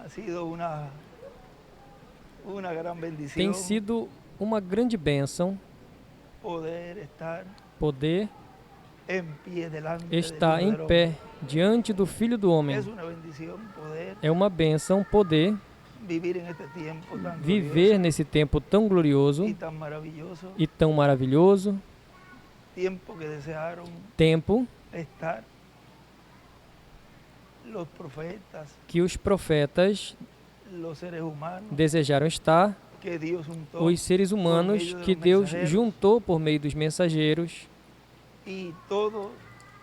Ha sido una gran Tem bendición sido uma grande bênção poder estar poder en pie delante del estar Hijo em del Hombre. pé diante do Filho do Homem. Es una bendición poder É uma bênção poder vivir en este tiempo tan viver glorioso nesse tempo tão glorioso y tan maravilloso, e tão maravilhoso, tiempo que desearon tempo estar los profetas, que os profetas los seres humanos, desejaram estar, que Dios juntó os seres humanos meio de que los Deus mensageiros. juntou por meio dos mensageiros y todos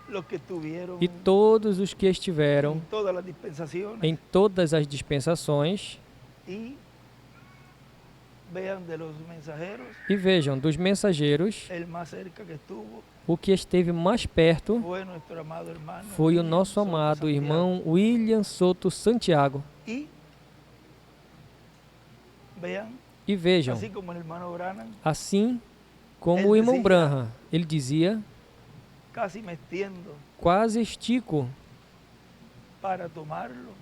los que estuvieron e todos os que estiveram en todas las dispensaciones. em todas as dispensações. Y vean de los mensajeros, E vejam, dos mensageiros, el más cerca que estuvo o que esteve mais perto fue nuestro amado hermano foi o William nosso Soto amado Santiago. irmão William Soto Santiago. Y vean, E vejam, así como el hermano Branham, assim como o irmão Branham, ele dizia, casi me extiendo quase estico para tomarlo.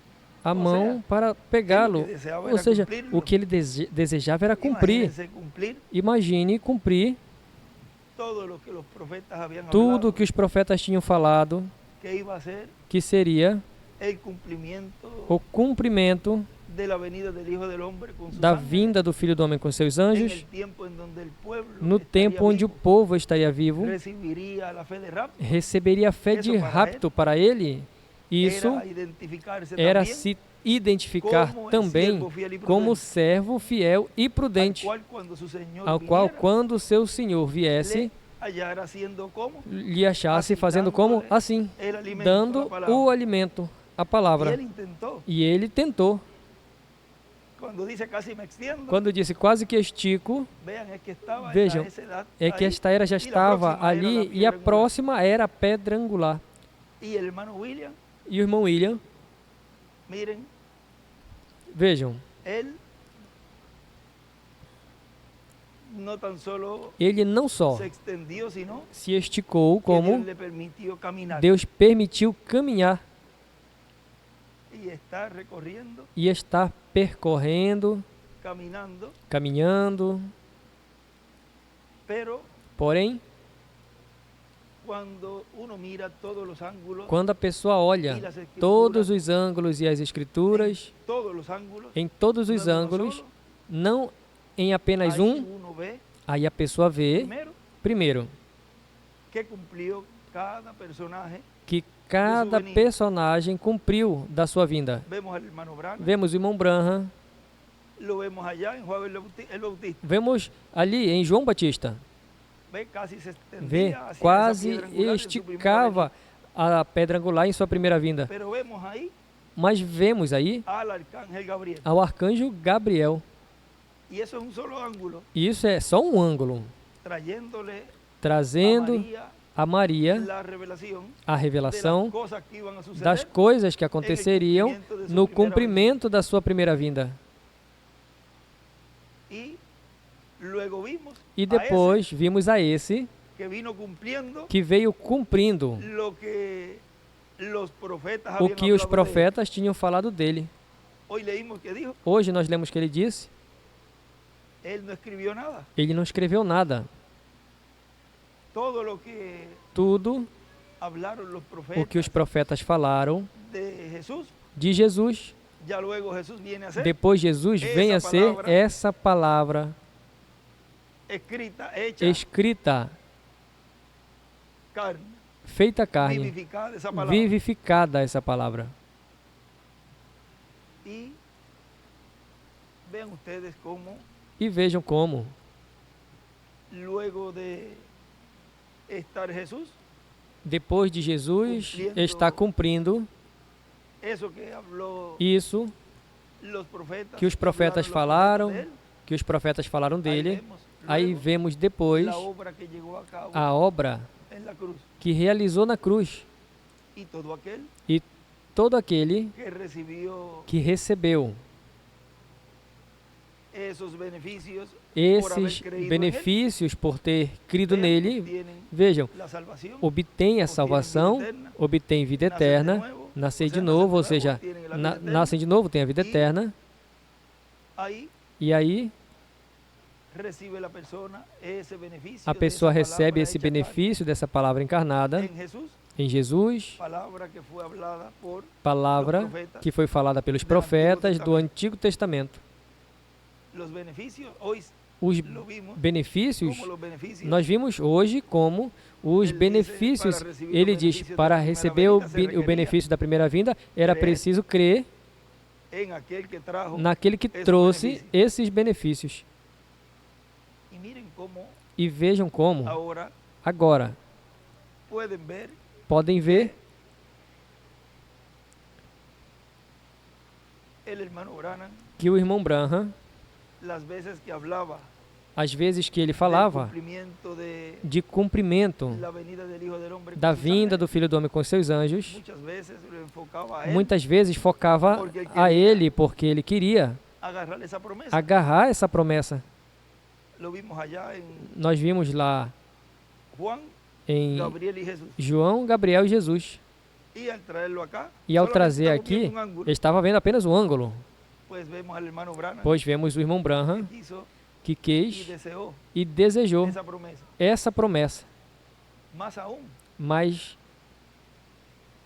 a Ou mão seja, para pegá-lo. ele desejava Ou era seja, cumpri-lo. o que ele desejava era cumprir. Imagínense cumplir Imagine cumprir todo lo que los profetas habían tudo hablado, que os profetas tinham falado, que iba a ser que seria el cumplimiento o cumprimento de la venida del Hijo del Hombre con sus da ángeles, vinda do Filho do Homem com seus en anjos, el tiempo en donde el pueblo no estaría tempo onde o vivo, povo estaria vivo, recibiría la fe de rapto. receberia a fé de Isso para rapto para ele. Isso Era identificarse era también se identificar como el também siervo fiel y como prudente, servo fiel e al prudente, cual cuando su Señor ao qual, viniera, quando seu Senhor viesse, le hallara haciendo como lhe achasse assim, fazendo como? dándole Assim, el alimento, dando la palabra. o alimento, a Y palavra. él intentó. E ele tentou. Cuando dice casi me extiendo, Quando disse quase que estico, vean, es que estaba vejam, a esa edad é que ahí, esta era já y la estava próxima era la ali e piedra a angular. próxima era a pedra angular. Y el hermano William, E o irmão William, miren, vejam, él no tan solo ele não só se extendió, sino se esticou, que Dios como le permitió caminar Deus permitiu caminhar y estar recorriendo, e estar percorrendo, caminando, caminhando. pero Porém, cuando uno mira todos los ángulos, quando a pessoa olha y las escrituras, todos os ângulos e as escrituras, todos los ángulos, em todos no os en uno ângulos, solo, não em apenas ahí um, uno ve aí a pessoa vê, primero primeiro, que cumplió cada personaje. que cada venida. personagem cumpriu da sua vinda. Vemos al hermano Branham, Vemos o irmão Branham, lo vemos allá en Juan el Bautista, vemos ali em João Batista, ve casi se extendía vê, hacia esa quase piedra angular en su primera esticava a pedra angular em sua primeira vinda. venida. Pero vemos ahí Mas vemos aí al arcángel Gabriel, ao arcanjo Gabriel. y eso es un solo ángulo, E isso é só um ângulo, trayéndole a trazendo María a Maria la revelación a de las revelação cosas que iban a suceder das coisas que aconteceriam cumprimento de sua no primeira cumprimento da sua primeira vinda. y luego vimos E a depois vimos a esse ese que vino cumpliendo que veio cumprindo lo que los profetas o habían que os hablado de él. profetas tinham falado dele. Hoy leímos que dijo, Hoje nós lemos que ele disse, él no escribió nada, ele não escreveu nada. todo lo que Tudo hablaron los o que os profetas profetas falaram de Jesús, de Jesus, ya luego Jesús viene a ser depois Jesus vem a ser essa palavra escrita, hecha escrita, carne, feita carne, vivificada esa palabra. vivificada essa palavra. Y vean ustedes cómo E vejam como, luego de estar Jesús, depois de Jesus Cumpriendo está cumprindo eso que habló isso los profetas, que os profetas hablaron los falaram, profetas de él, que os profetas falaram ahí dele. vemos Aí luego vemos depois la obra que llevó a cabo a obra en la cruz, que realizou na cruz. y todo aquel E todo aquele que recibió que recebeu esos beneficios por haber esses creído benefícios por ter crido en él, nele, obtienen vejam, la salvación, obtém a salvação, obtém vida eterna, Nascer O de sea, novo, ou nacer de seja, nuevo, tienen la vida eterna. nascem de novo, tem a vida E- eterna. Ahí E aí recibe la persona ese beneficio a de pessoa esa recebe palabra esse hecha carne benefício dessa palavra encarnada en Jesús, em Jesus, palabra que fue hablada por los palavra profetas. que foi falada pelos do Antigo profetas do Testamento. Antigo Testamento. Los beneficios, hoy Os lo vimos benefícios, como los beneficios. nós vimos hoje como os Ele diz, benefícios. para receber Ele o diz, benefício para da primeira receber vinda, se o requeria benefício da primeira vinda, era crer preciso crer en aquel que trajo naquele que esos trouxe beneficios. esses benefícios. Y miren cómo E vejam como, ahora agora, pueden ver podem ver el hermano Branham que o irmão Branham, las veces que hablaba às vezes que ele del falava cumplimiento de de cumprimento la venida del Hijo del Hombre da con sus vinda do ángeles, Filho do Homem com seus anjos, muchas veces lo enfocaba a él, muitas vezes focava porque ele a queria ele porque ele queria agarrar esa promesa. agarrar essa promessa. Lo vimos allá en Nós vimos lá Juan, em Gabriel y Jesús. João, Gabriel e Jesus. Y al traerlo acá, E ao solamente trazer estamos aqui, viendo un ángulo, estava vendo apenas um ângulo, pues vemos al hermano Branham pois vemos o irmão Branham que quiso que y quis deseó e desejou esa promesa. essa promessa. Más aún, Mas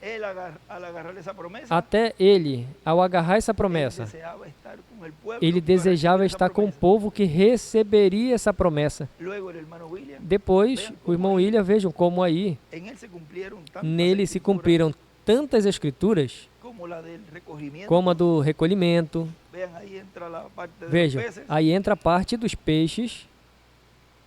él al agarrar esa promesa, até ele, ao agarrar essa él promessa, deseaba estar con el pueblo ele que iba a recibir desejava esa estar com o promesa. povo que receberia essa promessa. Luego el hermano William, Depois, o irmão William, vejam como aí, en él se cumplieron tantas nele se escrituras cumpriram tantas escrituras, como la del recogimiento. como a do recolhimento. Vean, ahí entra la parte de Vejam, los peces, aí entra a parte dos peixes,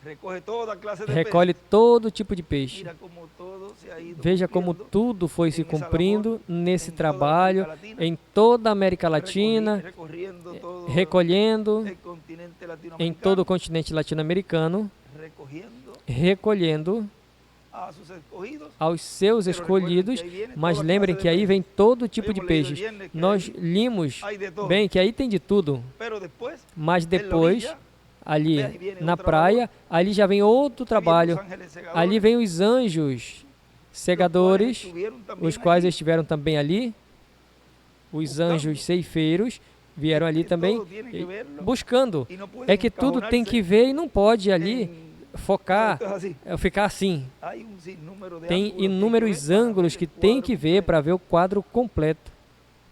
recoge toda clase de recolhe peces. todo tipo de peixe. Mira como todo se ha ido Veja como cumpliendo tudo foi se em essa cumprindo labor, nesse em toda a trabalho, América Latina, em toda a América Latina, recorriendo todo recolhendo el continente em latinoamericano, todo o continente latino-americano, recogiendo recolhendo a sus escogidos. aos seus Pero recuerden escolhidos, que ahí viene mas toda lembrem clase que de aí peces. vem todo tipo de Habíamos leído el peixes. viernes que Nós ahí limos hay de todo. bem que aí tem de tudo, Pero después, mas en la depois, orilla, ali Aí viene na outra praia, ali já vem outro ahí vienen trabalho. los ángeles segadores, Ali vem os anjos los cuales segadores, estuvieron también os quais allí. estiveram também ali. Os Buscando. anjos ceifeiros vieram ali Que também todo tiene que verlo buscando. y no pueden É que tudo tem que ver e não pode ali en- focar, Esto es así. ficar assim. Hay un sinnúmero de Tem ángulos que inúmeros ver para ângulos ver que el tem cuadro que ver completo. para ver o quadro completo.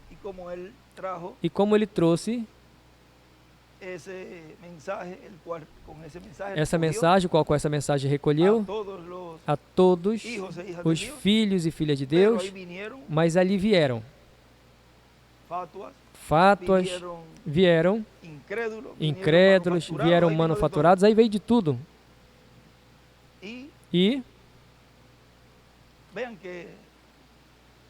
Y como él trajo E como ele trouxe ese mensaje, con ese mensaje essa recogió mensagem, qual essa mensagem a recolheu todos los a todos hijos e hijas os de Dios, filhos e filhas de pero Deus, ahí vinieron mas ali vieram fatuas, fátuas, vinieron vieram incrédulos, incrédulos, vieram aí vino de manufaturados, aí veio de tudo. todo. Y E vean que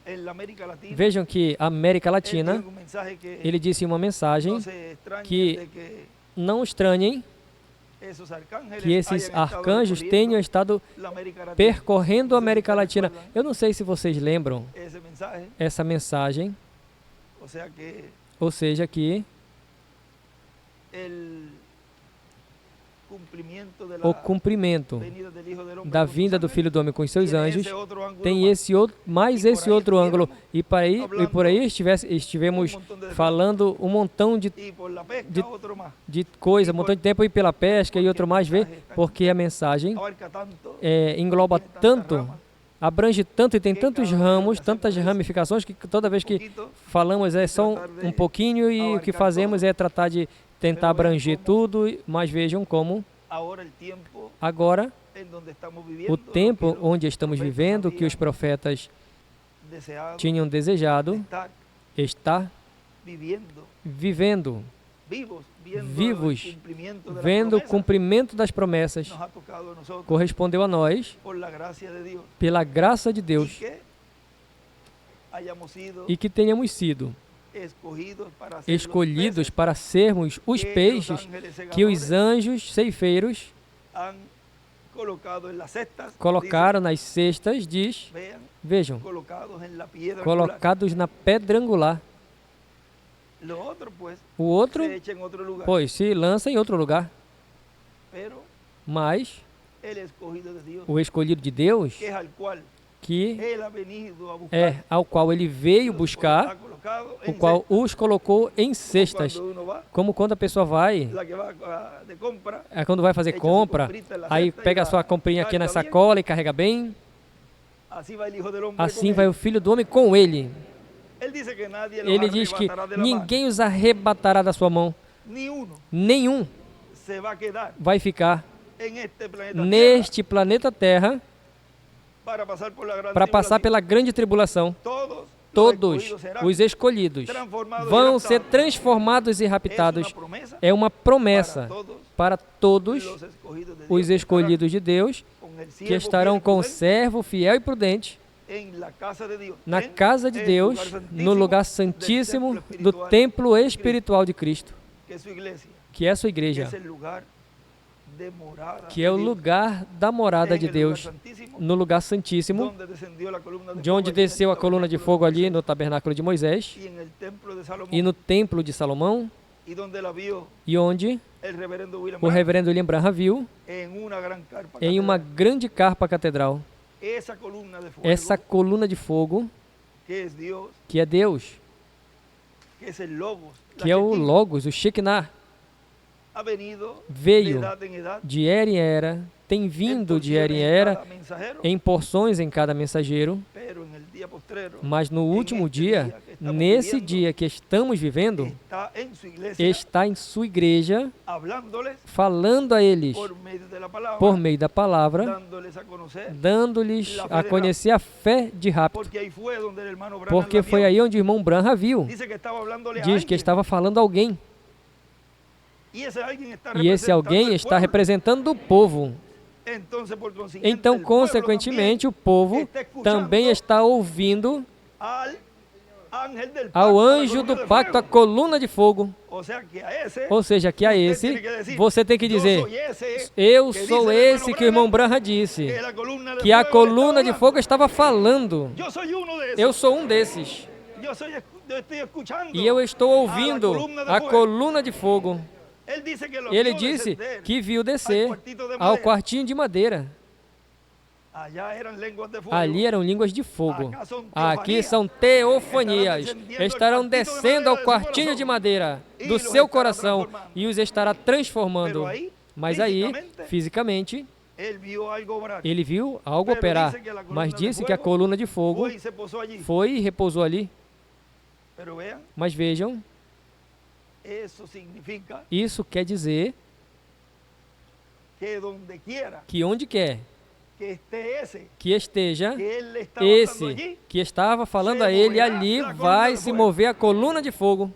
en la América Latina, vejam que a América él Latina, dijo un mensaje que ele disse uma mensagem, no se extrañen que de que não estranhem esos arcángeles que esses hayan estado arcanjos recorriendo tenham estado la América Latina. percorrendo a Não sei se América vocês Latina. recuerdan Eu não sei se vocês lembram ese mensaje, essa mensagem, o sea que ou seja, que el cumplimiento de o la cumprimento venida del Hijo del Hombre da con sus vinda do ángeles Filho do Homem com seus tiene anjos ese otro ángulo tem más. esse outro, mais E por esse aí outro ângulo. estivéssemos E por aí estivemos un montón de falando um montão de y por la pesca de- otro más. coisa, um montão de tempo ir pela pesca e outro mais ver, porque a mensagem Abarca tanto, engloba tiene tantas tanto, ramas, abrange tanto e tem que tantos cada vez ramos, que tantas hacemos ramificações que toda vez que poquito, falamos é só um pouquinho e o que fazemos é tratar de tentar abranger tudo, mas vejam como ahora el tiempo agora en donde estamos viviendo, o tempo lo que los onde estamos profetas vivendo, que os habían profetas deseado tinham desejado, estar está viviendo, vivendo, vivos, vivos, el cumplimiento de las vendo o promesas, cumprimento das promessas, nos ha tocado a nosotros correspondeu a nós por la gracia de Dios pela graça de y Deus que hayamos sido e que tenhamos sido escogidos para ser los escolhidos peces para sermos os que los peixes ángeles que os segadores anjos ceifeiros han colocado en las cestas, colocaram nas cestas, diz, dice, vean, vejam, colocados en la piedra angular. colocados na pedra angular. Lo otro pues O outro, se echa en otro lugar, pois, se lança em outro lugar, pero mas el escogido de Dios, o escolhido de Deus, que es al cual que Él ha venido a buscar, ao qual ele veio ha buscar, colocado o en qual cesta. os colocou em cestas. Cuando uno va, Como quando a pessoa vai, la que va de compra, quando vai fazer echa su compra, comprita en la aí cesta y pega a la sua comprinha aqui na carga bien. sacola e carrega bem. Así va el Hijo del Hombre Assim con vai él. o Filho do Homem com ele. Él dice que nadie los Ele diz que arrebatará de la mano. ninguém os arrebatará da sua mão. Ni uno Nenhum se va a quedar vai ficar en este planeta Tierra neste planeta Terra para pasar por la gran para passar tribulación. pela grande tribulação. Todos Todos serán os escolhidos transformados y vão raptados. ser transformados e Es raptados. una promesa É uma promessa para para todos los escogidos de Dios, os escolhidos de Deus con el que siervo estarão fiel y com o prudente servo fiel e prudente en la casa de Dios, na en casa de el Deus, lugar no lugar santísimo santíssimo del do templo espiritual de Cristo, que es su iglesia, que é a sua que igreja, es el lugar de morada que é o de Dios, lugar da morada en de el lugar Deus, santísimo, no lugar santíssimo, donde descendió la columna de de onde fuego allí en el desceu a coluna de fogo ali tabernáculo no tabernáculo de Moisés de Moisés, y en el templo de Salomón, e no templo de Salomão, y donde la vio e onde el reverendo William o Branham reverendo William Branham viu en una gran carpa em uma catedral. grande carpa catedral Esa columna de fuego, essa coluna de fogo que es Dios, que é Deus, que es el Logos, la que é o Shekinah, Logos, o Shekinah, ha venido veio de edad en edad, de era em era, tem en vindo de era em porciones era, cada mensajero, em porções em cada mensageiro, pero en el día postrero, mas no en último este dia, día que estamos nesse viviendo, dia que estamos vivendo, está en su iglesia, está em sua igreja, hablándoles falando a eles por medio de la palabra, por meio da palavra, dándoles a conocer, dando-lhes a conhecer a fé de Rapto, porque ahí fue donde el hermano Branham porque la foi vio. aí onde o irmão Branham viu. Dice que estaba hablándole a Diz que alguien, estava falando a alguém, y esse alguien está e esse alguém representando el está pueblo. representando o povo. Entonces, por consiguiente, Então, el pueblo consequentemente, o povo está escuchando também está ouvindo al ángel del ao pacto, a la anjo columna do de pacto, a fuego. coluna de fogo. O sea, que a ese, Ou seja, que a usted esse tiene que decir, você tem que "Yo dizer: soy ese eu que dice sou el hermano esse que o irmão Branham, Branham disse, que la columna de que a fuego coluna de estaba fogo estava falando. hablando. Yo soy uno de esos. Eu sou um desses. Yo estoy escuchando E eu estou ouvindo columna de a fuego. coluna de fogo. Él dice que lo Ele vio disse descender que viu al descer cuartito de ao madera. quartinho de madeira. Allá eran lenguas de fuego. Ali eram línguas de fogo. Acá são Aqui teofanias. são teofanias. Estarão Estarão descendo descendo ao ao quartinho quartinho de de madeira E do los seu estará coração transformando. e os estará transformando. Pero aí, Mas aí, fisicamente, fisicamente, él vio algo obrar. ele viu algo Pero operar. dice que la columna Mas de disse que a fuego coluna de fogo Foi e se posou allí. foi e repousou ali. Pero vean, Mas vejam, eso significa isso quer dizer que donde quiera que onde quer que esté ese, que esteja que él le estaba hablando esse allí, que estava falando se a ele, moverá ali a coluna vai de se fogo. mover a coluna de fogo.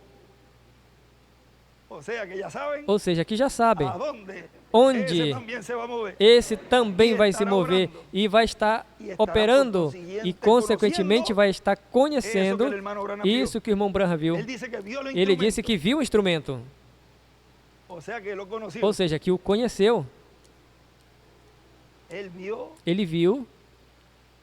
o sea que ya saben Ou seja, que já sabem, a dónde onde ese también se va a mover. esse também E vai se estará mover orando. e vai estar E estará, operando por consiguiente, e, consequentemente, conhecendo vai estar Eso que el conhecendo hermano Branham vio. isso que o irmão Branham viu. Él dice que vio el Ele instrumento, disse que viu o instrumento, o sea que lo conoció. ou seja, que o conheceu. Él vio Ele viu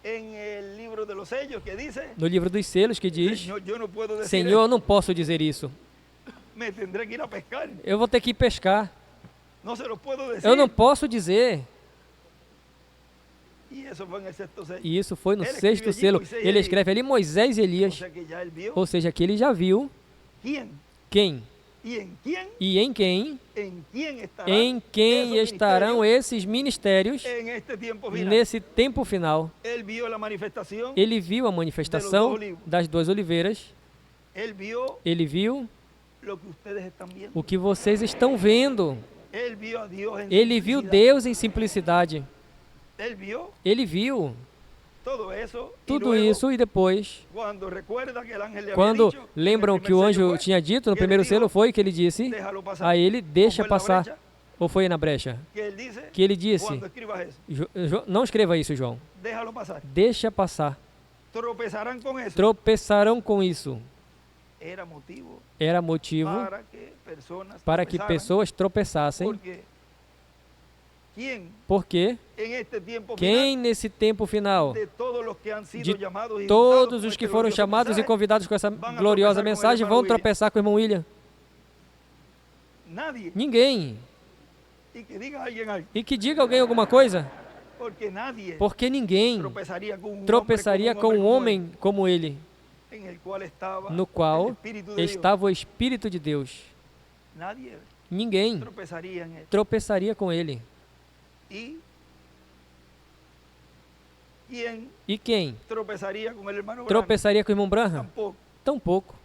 en el libro de los sellos que dice, no livro dos selos que diz: Señor, yo no puedo decir Senhor, eu não posso dizer isso. esto, me tendré que ir a pescar. Eu vou ter que ir pescar. No se lo puedo decir. Eu não posso dizer. Y eso fue en el sexto sello. E isso foi no Ele sexto escreve selo. allí Moisés e Ele Elias. escreve ali Moisés e O Elias. sea que ya él vio Ou seja, que ele já viu quién quem y en quién, e en quién estará em quem esos estarão ministerios esses ministérios en este tiempo final. nesse tempo final. Él vio la manifestación, Ele viu a manifestação das duas oliveiras. él vio Ele viu lo que ustedes están viendo. o que vocês estão vendo. Él vio a Dios en Ele viu simplicidad. Deus em simplicidade. Él vio Ele viu todo eso. y tudo luego, isso e depois, cuando recuerda que el ángel le había quando dicho, lembram en el que o primer anjo sello fue, tinha dito no que ele primeiro dijo, selo, foi que ele disse déjalo pasar. a ele: deixa O fue en la passar. brecha, Ou foi na brecha? que él dice, Que ele disse: cuando escribas eso, Não escreva isso, João. déjalo pasar. Deixa passar. Tropezarán con eso. Tropeçarão com isso. Era motivo Era motivo para que tropezaran, pessoas tropeçassem. porque ¿quién Porque en este tiempo quem nesse tempo final, final, de todos los que han sido de llamados y todos invitados os por que este foram glorioso chamados e mensaje, convidados com essa vão gloriosa tropeçar com o mensagem, irmão vão William. tropeçar com o irmão William? nadie, Ninguém. y que diga alguien algo, E que diga alguém alguma coisa? Porque ninguém tropeçaria com um homem como ele, no qual estava o Espírito de Deus. Ninguém tropeçaria com ele. E quem tropeçaria com o irmão Branham? Tampouco.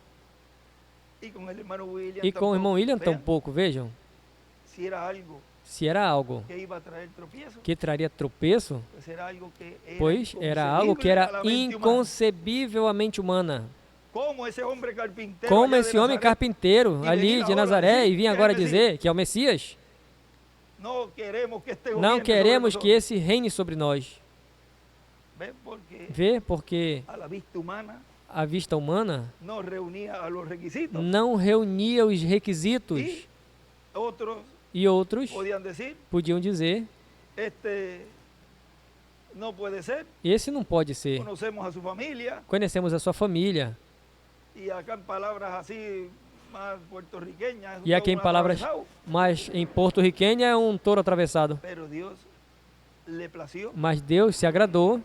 E com o irmão William, tampouco. Vejam. Se era algo que traria tropeço, pois era algo que era inconcebivelmente humana. Como esse homem carpinteiro ali de Nazaré e vinha agora dizer que é o Messias. Não queremos que esse reine sobre nós. Vê, porque a vista humana não reunia os requisitos. E outros podiam dizer, esse não pode ser. Conhecemos a sua família. E aqui em palavras mais em porto-riquenha é um touro atravessado. Mas Deus se agradou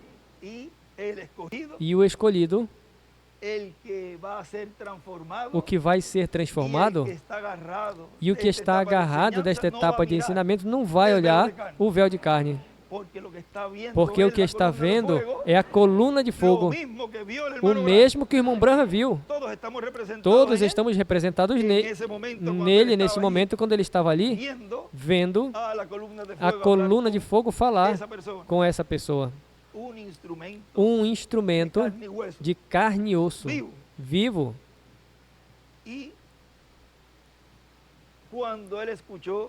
e o escolhido, o que vai ser transformado e o que está agarrado desta etapa de ensinamento não vai olhar o véu de carne. Porque o que está vendo é a coluna de fogo, o mesmo que o irmão Branham viu. Todos estamos representados nele, nesse momento, quando ele estava ali, vendo a coluna de fogo falar com essa pessoa. Um instrumento de carne e osso, vivo.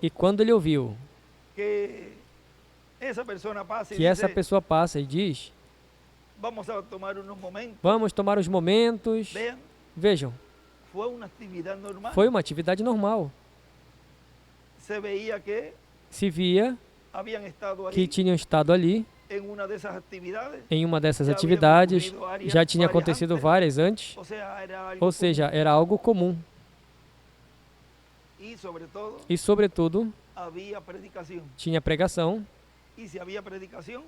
E quando ele ouviu que essa pessoa passa e diz, vamos tomar uns momentos. Vejam, foi uma atividade normal. Se via que tinham estado ali em uma dessas atividades, já tinha acontecido várias antes, ou seja, era algo comum. E, sobretudo, tinha pregação.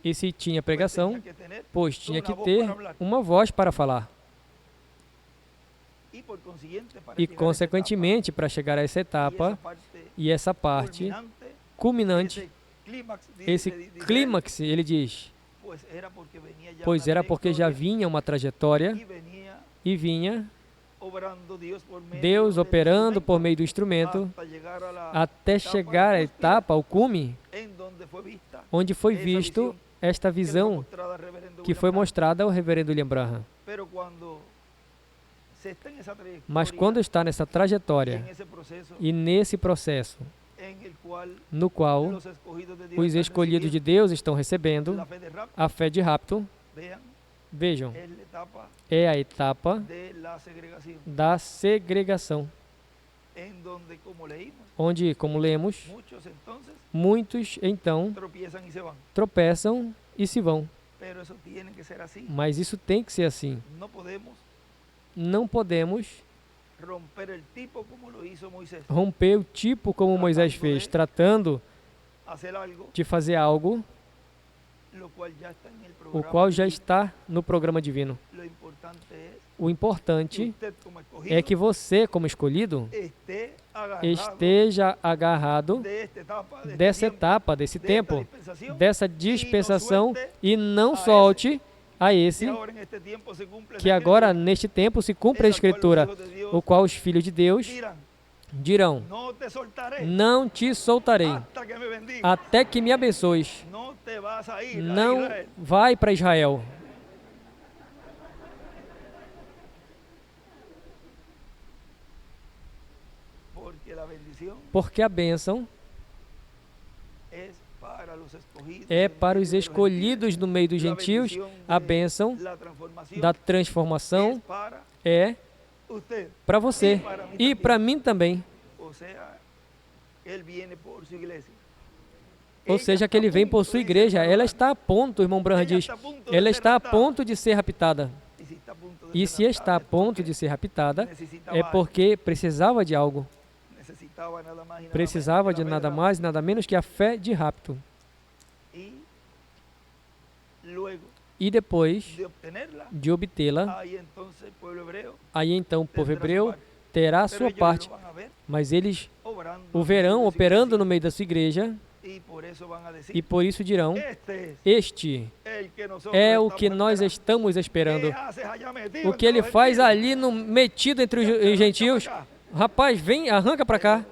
E se tinha pregação, pois tinha que ter uma voz para falar. E, consequentemente, para chegar a essa etapa e essa parte culminante, esse clímax, ele diz, pois era porque já vinha uma trajetória e vinha Deus operando por meio do instrumento até chegar à etapa, ao cume, onde foi visto esta visão que foi mostrada ao reverendo William Branham. Mas quando está nessa trajetória e nesse processo no qual os escolhidos de Deus estão recebendo a fé de rapto, vejam, é a etapa da segregação, onde, como lemos, muitos então tropeçam e se vão. Mas isso tem que ser assim. Não podemos romper o tipo como Moisés fez, tratando de fazer algo o qual já está no programa divino. O importante é que você, como escolhido, esteja agarrado dessa etapa, desse tempo, dessa dispensação e não solte a esse, que agora neste tempo se cumpre a Escritura, o qual os filhos de Deus dirão, não te soltarei até que me abençoes. Não vai para Israel. Porque a bênção é para os escolhidos no meio dos gentios. A bênção da transformação é para você e para mim também. Ou seja, que ele vem por sua igreja. Ela está a ponto, o irmão Branham diz, ela está a ponto de ser raptada. E se está a ponto de ser raptada, é porque precisava de algo. Precisava de nada mais, nada menos que a fé de rapto. e depois de obtê-la, aí então o povo hebreu terá a sua parte, mas eles o verão operando no meio da sua igreja, e por isso dirão, este é o que nós estamos esperando. O que ele faz ali metido entre os gentios, rapaz, vem, arranca para cá.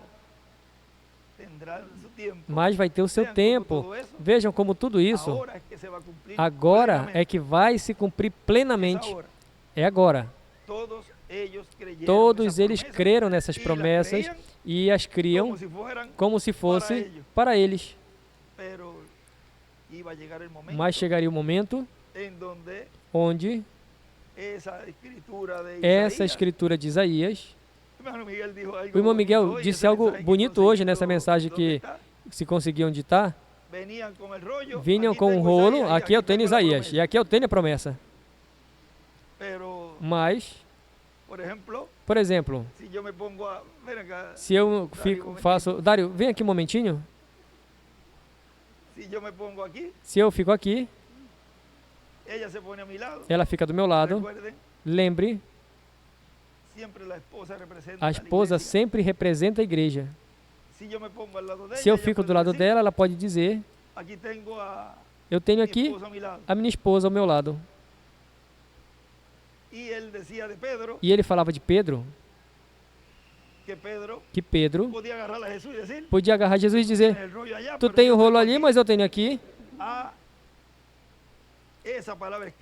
Mas vai ter o seu tempo. Vejam como tudo isso, agora é que vai se cumprir plenamente. É agora. Todos eles creram nessas promessas e as criam como se fosse para eles. Mas chegaria o momento onde essa escritura de Isaías, o irmão Miguel disse algo bonito hoje nessa mensagem que se conseguiu onde está, vinham com um rolo, aqui eu tenho Isaías, e aqui eu tenho a promessa. Mas, por exemplo, se eu faço... Dário, vem aqui um momentinho. Se eu fico aqui, ela fica do meu lado. Lembre, a esposa sempre representa a igreja. Se eu fico do lado dela, ela pode dizer, eu tenho aqui a minha esposa ao meu lado. E ele falava de Pedro, que Pedro podia agarrar Jesus e dizer, tu tem o rolo ali, mas eu tenho aqui.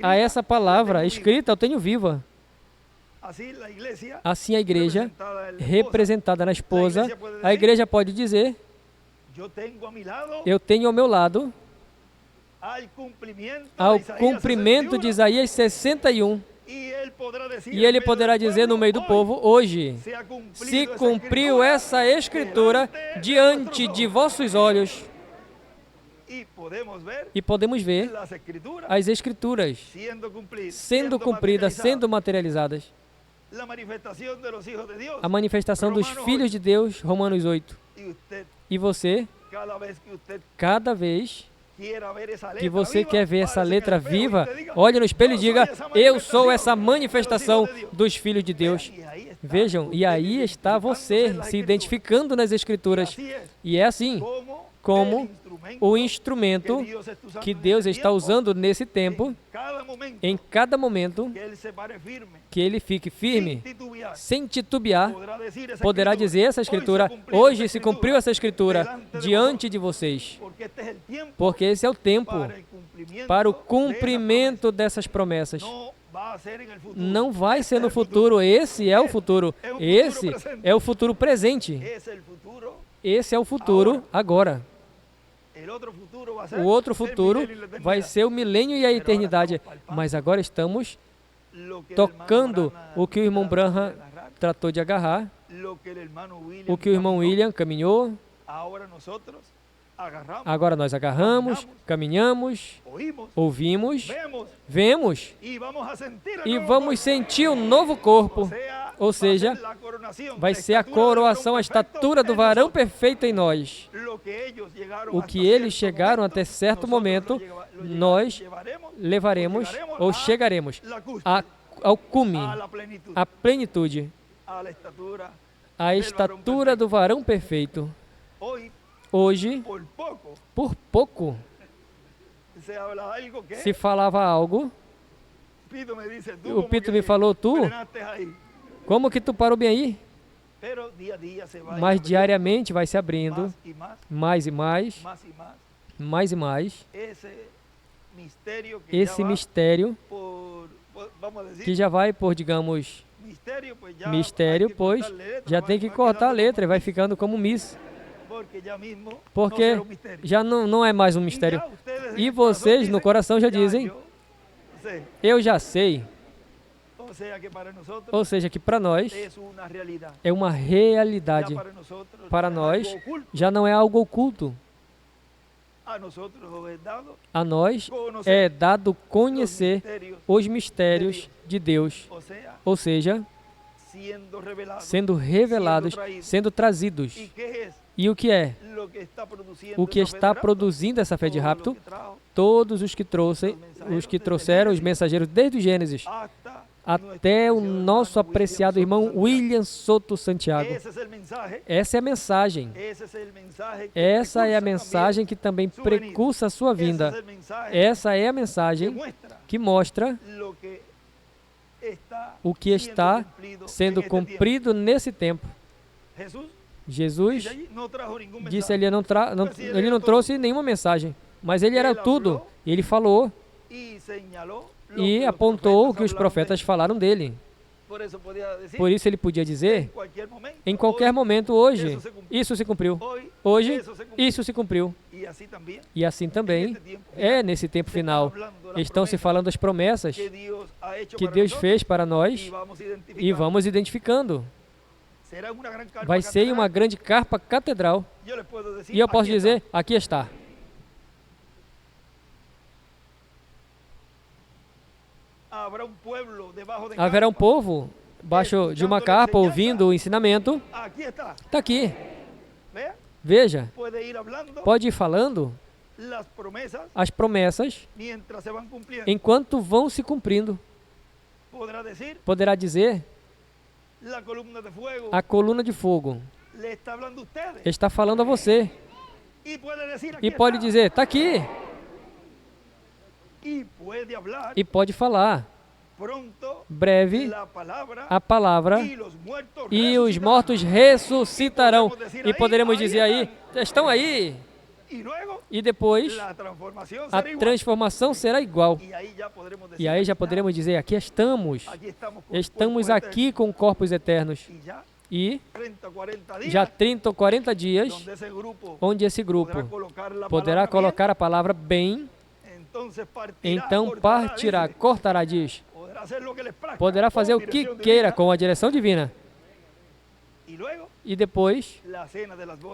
A essa palavra escrita eu tenho viva. Assim a igreja, representada na esposa, a igreja pode dizer, eu tenho ao meu lado, ao cumprimento de Isaías 61. E ele poderá dizer no meio do povo, hoje, se cumpriu essa escritura diante de vossos olhos. E podemos ver as escrituras sendo cumpridas, sendo materializadas. A manifestação dos filhos de Deus, Romanos 8. E você, cada vez que você quer ver essa letra viva, olhe no espelho e diga, eu sou essa manifestação dos filhos de Deus. Vejam, e aí está você se identificando nas Escrituras. E é assim como o instrumento que Deus está usando nesse tempo, em cada momento, que ele fique firme, sem titubear, poderá dizer essa escritura, hoje se cumpriu essa escritura diante de vocês, porque esse é o tempo para o cumprimento dessas promessas. Não vai ser no futuro, esse é o futuro, esse é o futuro presente, esse é o futuro agora. O outro futuro vai ser o milênio e a eternidade. Mas agora estamos tocando o que o irmão Branham tratou de agarrar, o que o irmão William caminhou. Agora nós agarramos, caminhamos, ouvimos, vemos e vamos sentir um novo corpo. Ou seja, vai ser a coroação, a estatura do varão perfeito em nós. O que eles chegaram até certo momento, nós levaremos ou chegaremos ao cume, à plenitude, à estatura do varão perfeito. Hoje, por pouco, se falava algo, o Pito me falou, como que tu parou bem aí? Mas diariamente vai se abrindo, mais e mais, mais e mais, esse mistério, que já vai por, digamos, mistério, pois já tem que cortar a letra e vai ficando como Miss. Porque já não é mais um mistério. E vocês no coração já dizem, eu já sei. Ou seja, que para nós é uma realidade. Para nós já não é algo oculto. A nós é dado conhecer os mistérios de Deus. Ou seja, sendo revelados, sendo trazidos. E o que é? o que está produzindo essa fé de rapto, todos os que trouxeram os mensageiros desde o Gênesis até o nosso apreciado irmão William Soto Santiago. Essa é a mensagem. Essa é a mensagem que também precursa a sua vinda. Essa é a mensagem que mostra o que está sendo cumprido nesse tempo. Jesus disse ele não trouxe nenhuma mensagem, mas ele era tudo. Ele falou e apontou o que os profetas falaram dele. Por isso ele podia dizer, em qualquer momento, hoje, isso se cumpriu. Hoje, isso se cumpriu. E assim também é nesse tempo final. Estão se falando as promessas que Deus fez para nós e vamos identificando. Vai ser uma grande carpa catedral. E eu posso dizer, aqui está. Haverá um povo debaixo de uma carpa ouvindo o ensinamento. Está aqui. Veja, pode ir falando as promessas enquanto vão se cumprindo. Poderá dizer, a coluna de fogo está falando a você. E pode dizer, está aqui. E pode falar, breve, a palavra e os mortos ressuscitarão. E poderemos dizer aí, estão aí. E depois, a transformação será igual. E aí já poderemos dizer, aqui estamos. Estamos aqui com corpos eternos. E já 30 ou 40 dias, onde esse grupo poderá colocar a palavra bem. Então partirá, cortará, diz. Poderá fazer o que queira com a direção divina. E depois,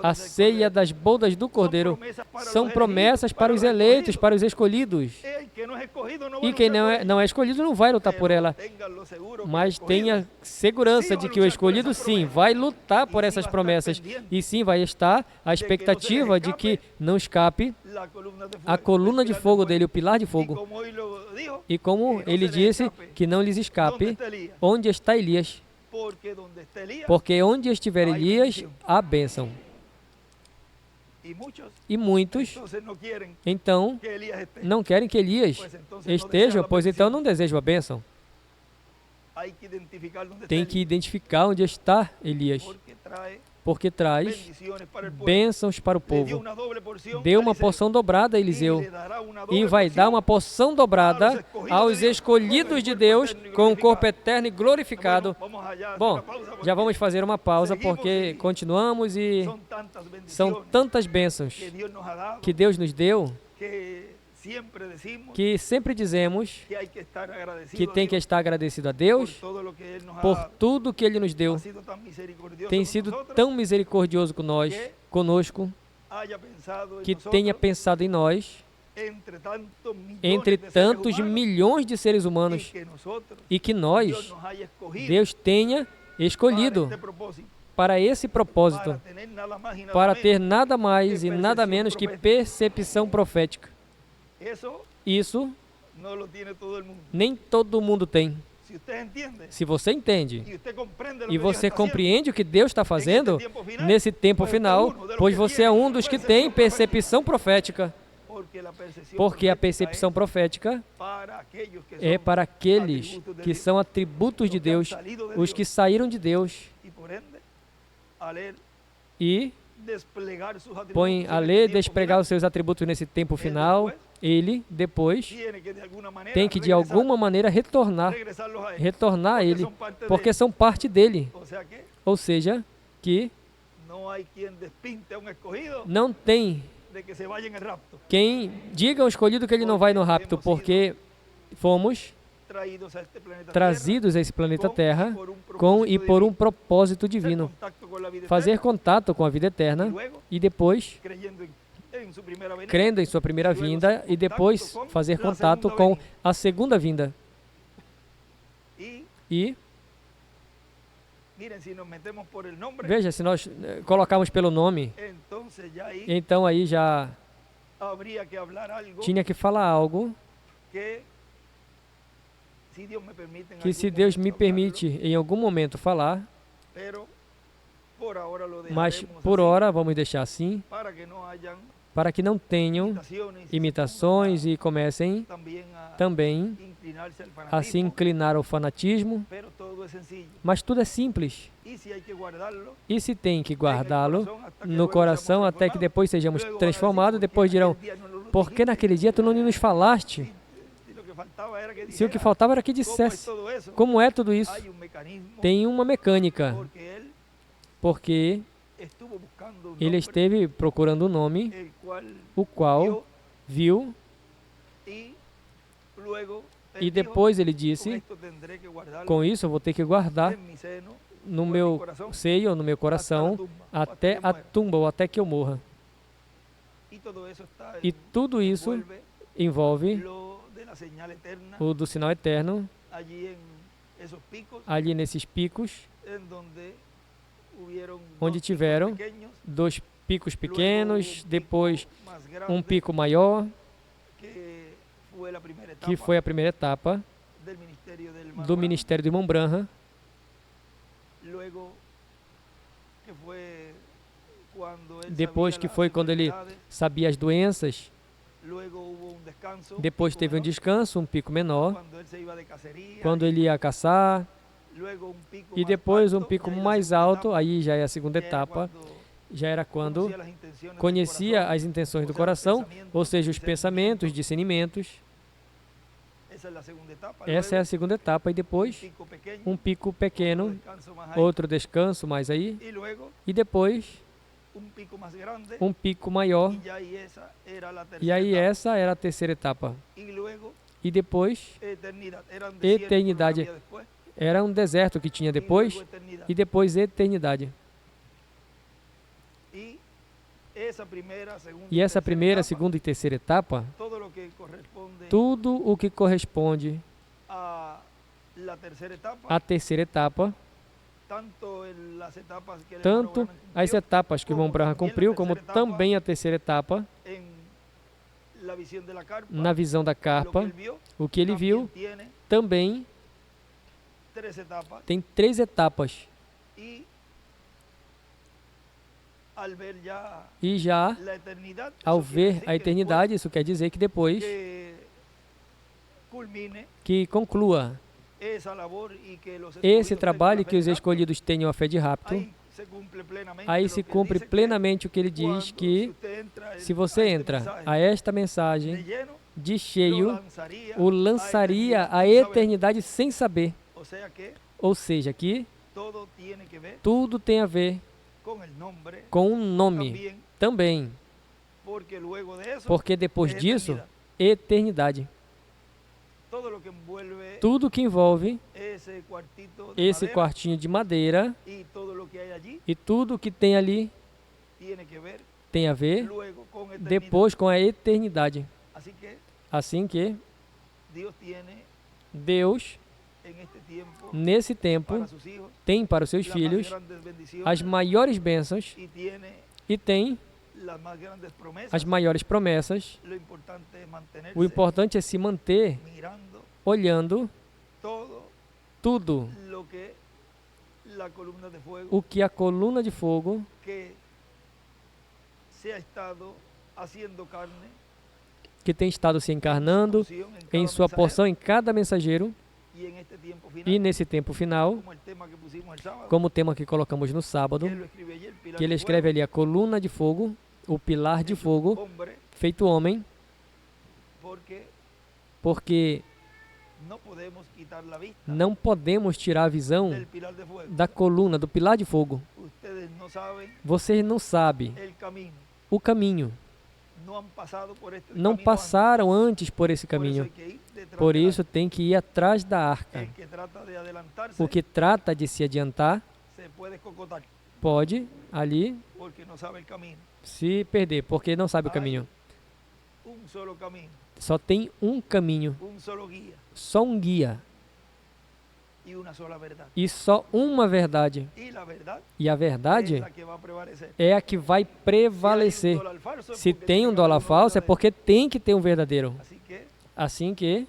a ceia das bodas do Cordeiro são promessas para os eleitos, para os escolhidos. E quem não é escolhido não vai lutar por ela. Mas tenha segurança de que o escolhido, sim, vai lutar por essas promessas. E sim, vai estar a expectativa de que não escape a coluna de fogo dele, o pilar de fogo. E como ele disse, que não lhes escape, onde está Elias? Porque onde estiver Elias, há bênção. E muitos, então, não querem que Elias esteja, pois então não desejam a bênção. Tem que identificar onde está Elias, porque traz bênçãos para o povo. Deu uma porção dobrada a Eliseu e vai dar uma porção dobrada aos escolhidos de Deus com o corpo eterno e glorificado. Bom, já vamos fazer uma pausa porque continuamos e são tantas bênçãos que Deus nos deu que sempre dizemos que tem que estar agradecido a Deus por tudo que Ele nos deu. Tem sido tão misericordioso conosco, que tenha pensado em nós, entre tantos milhões de seres humanos, e que nós, Deus tenha escolhido para esse propósito, para ter nada mais e nada menos que percepção profética. Isso nem todo mundo tem. Se você entende e você compreende o que Deus está fazendo nesse tempo final, pois você é um dos que tem percepção profética. Porque a percepção profética é para aqueles que são atributos de Deus, os que saíram de Deus e põe a ler, despregar os seus atributos nesse tempo final. Ele, depois, tem que de alguma maneira retornar a ele, porque são parte dele. Ou seja, que não tem quem diga ao escolhido que ele não vai no rapto, porque fomos trazidos a esse planeta Terra com e por um propósito divino. Fazer contato com a vida eterna e depois, crendo em sua primeira vinda, e depois fazer contato com a segunda vinda. E veja, se nós colocarmos pelo nome, Então aí já tinha que falar algo que, se Deus me permite em algum momento falar, mas por hora vamos deixar assim, para que não tenham imitações e comecem também a se inclinar ao fanatismo. Mas tudo é simples. E se tem que guardá-lo no coração até que depois sejamos transformados, depois dirão: por que naquele dia tu não nos falaste? Se o que faltava era que dissesse. Como é tudo isso? Tem uma mecânica. Porque ele esteve procurando um nome, o qual viu, e depois ele disse: com isso eu vou ter que guardar no meu seio, no meu coração, até a tumba, ou até que eu morra. E tudo isso envolve o do sinal eterno, ali nesses picos, onde tiveram 2 picos pequenos, depois um pico maior, que foi a primeira etapa do ministério de irmão Branham. Depois que foi quando ele sabia as doenças, depois teve um descanso, um pico menor, quando ele ia caçar, e depois um pico mais alto, aí já é a segunda etapa, já era quando conhecia as intenções do coração, ou seja, os pensamentos, discernimentos. Essa é a segunda etapa, e depois um pico pequeno, outro descanso mais aí, e depois um pico maior, e aí essa era a terceira etapa. E depois, eternidade. Era um deserto que tinha depois, e depois eternidade. E essa primeira, segunda e terceira etapa, tudo o que corresponde à terceira etapa, tanto as etapas que o irmão Branham cumpriu, como também a terceira etapa, na visão da carpa, o que ele viu, também tem 3 etapas. E já, ao ver a eternidade, isso quer dizer que depois que conclua esse trabalho, que os escolhidos tenham a fé de rapto, aí se cumpre plenamente o que ele diz, que se você entra a esta mensagem de cheio, o lançaria a eternidade sem saber. Ou seja, que tudo tem a ver com um nome também, porque depois disso, eternidade. Tudo que envolve esse quartinho de madeira e tudo que tem ali tem a ver depois com a eternidade. Assim que Deus, nesse tempo, tem para os seus filhos as maiores bênçãos e tem as maiores promessas. O importante é se manter olhando tudo o que a coluna de fogo que tem estado se encarnando em sua porção em cada mensageiro, e nesse tempo final, como o tema que colocamos no sábado, que ele escreve ali a coluna de fogo, o pilar de fogo, feito homem, porque não podemos tirar a visão da coluna, do pilar de fogo. Vocês não sabem o caminho. Não passaram antes por esse caminho. Por isso tem que ir atrás da arca. O que trata de se adiantar pode ali se perder, porque não sabe o caminho. Só tem um caminho, só um guia. e só uma verdade. E a verdade é a que vai prevalecer. Se tem um dólar falso, é porque tem que ter um verdadeiro. Assim que,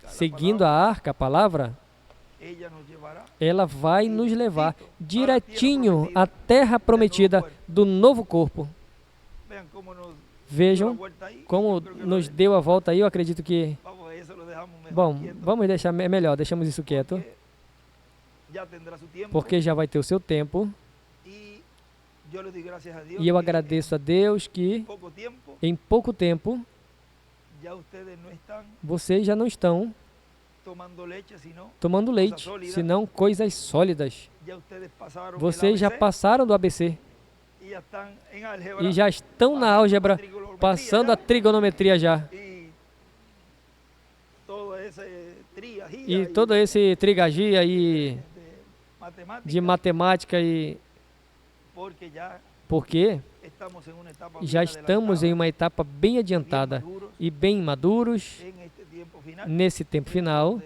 seguindo a arca, a palavra, ela vai nos levar direitinho à terra prometida do novo corpo. Vejam como nos deu a volta aí. Eu acredito que... Bom, vamos deixar... É melhor, deixamos isso quieto. Porque já vai ter o seu tempo. E eu agradeço a Deus que em pouco tempo vocês já não estão tomando leite, senão coisas sólidas. Vocês já passaram do ABC e já estão na álgebra, passando a trigonometria já. E todo esse trigagia aí de matemática, e porque já estamos em uma etapa bem adiantada e bem maduros nesse tempo final,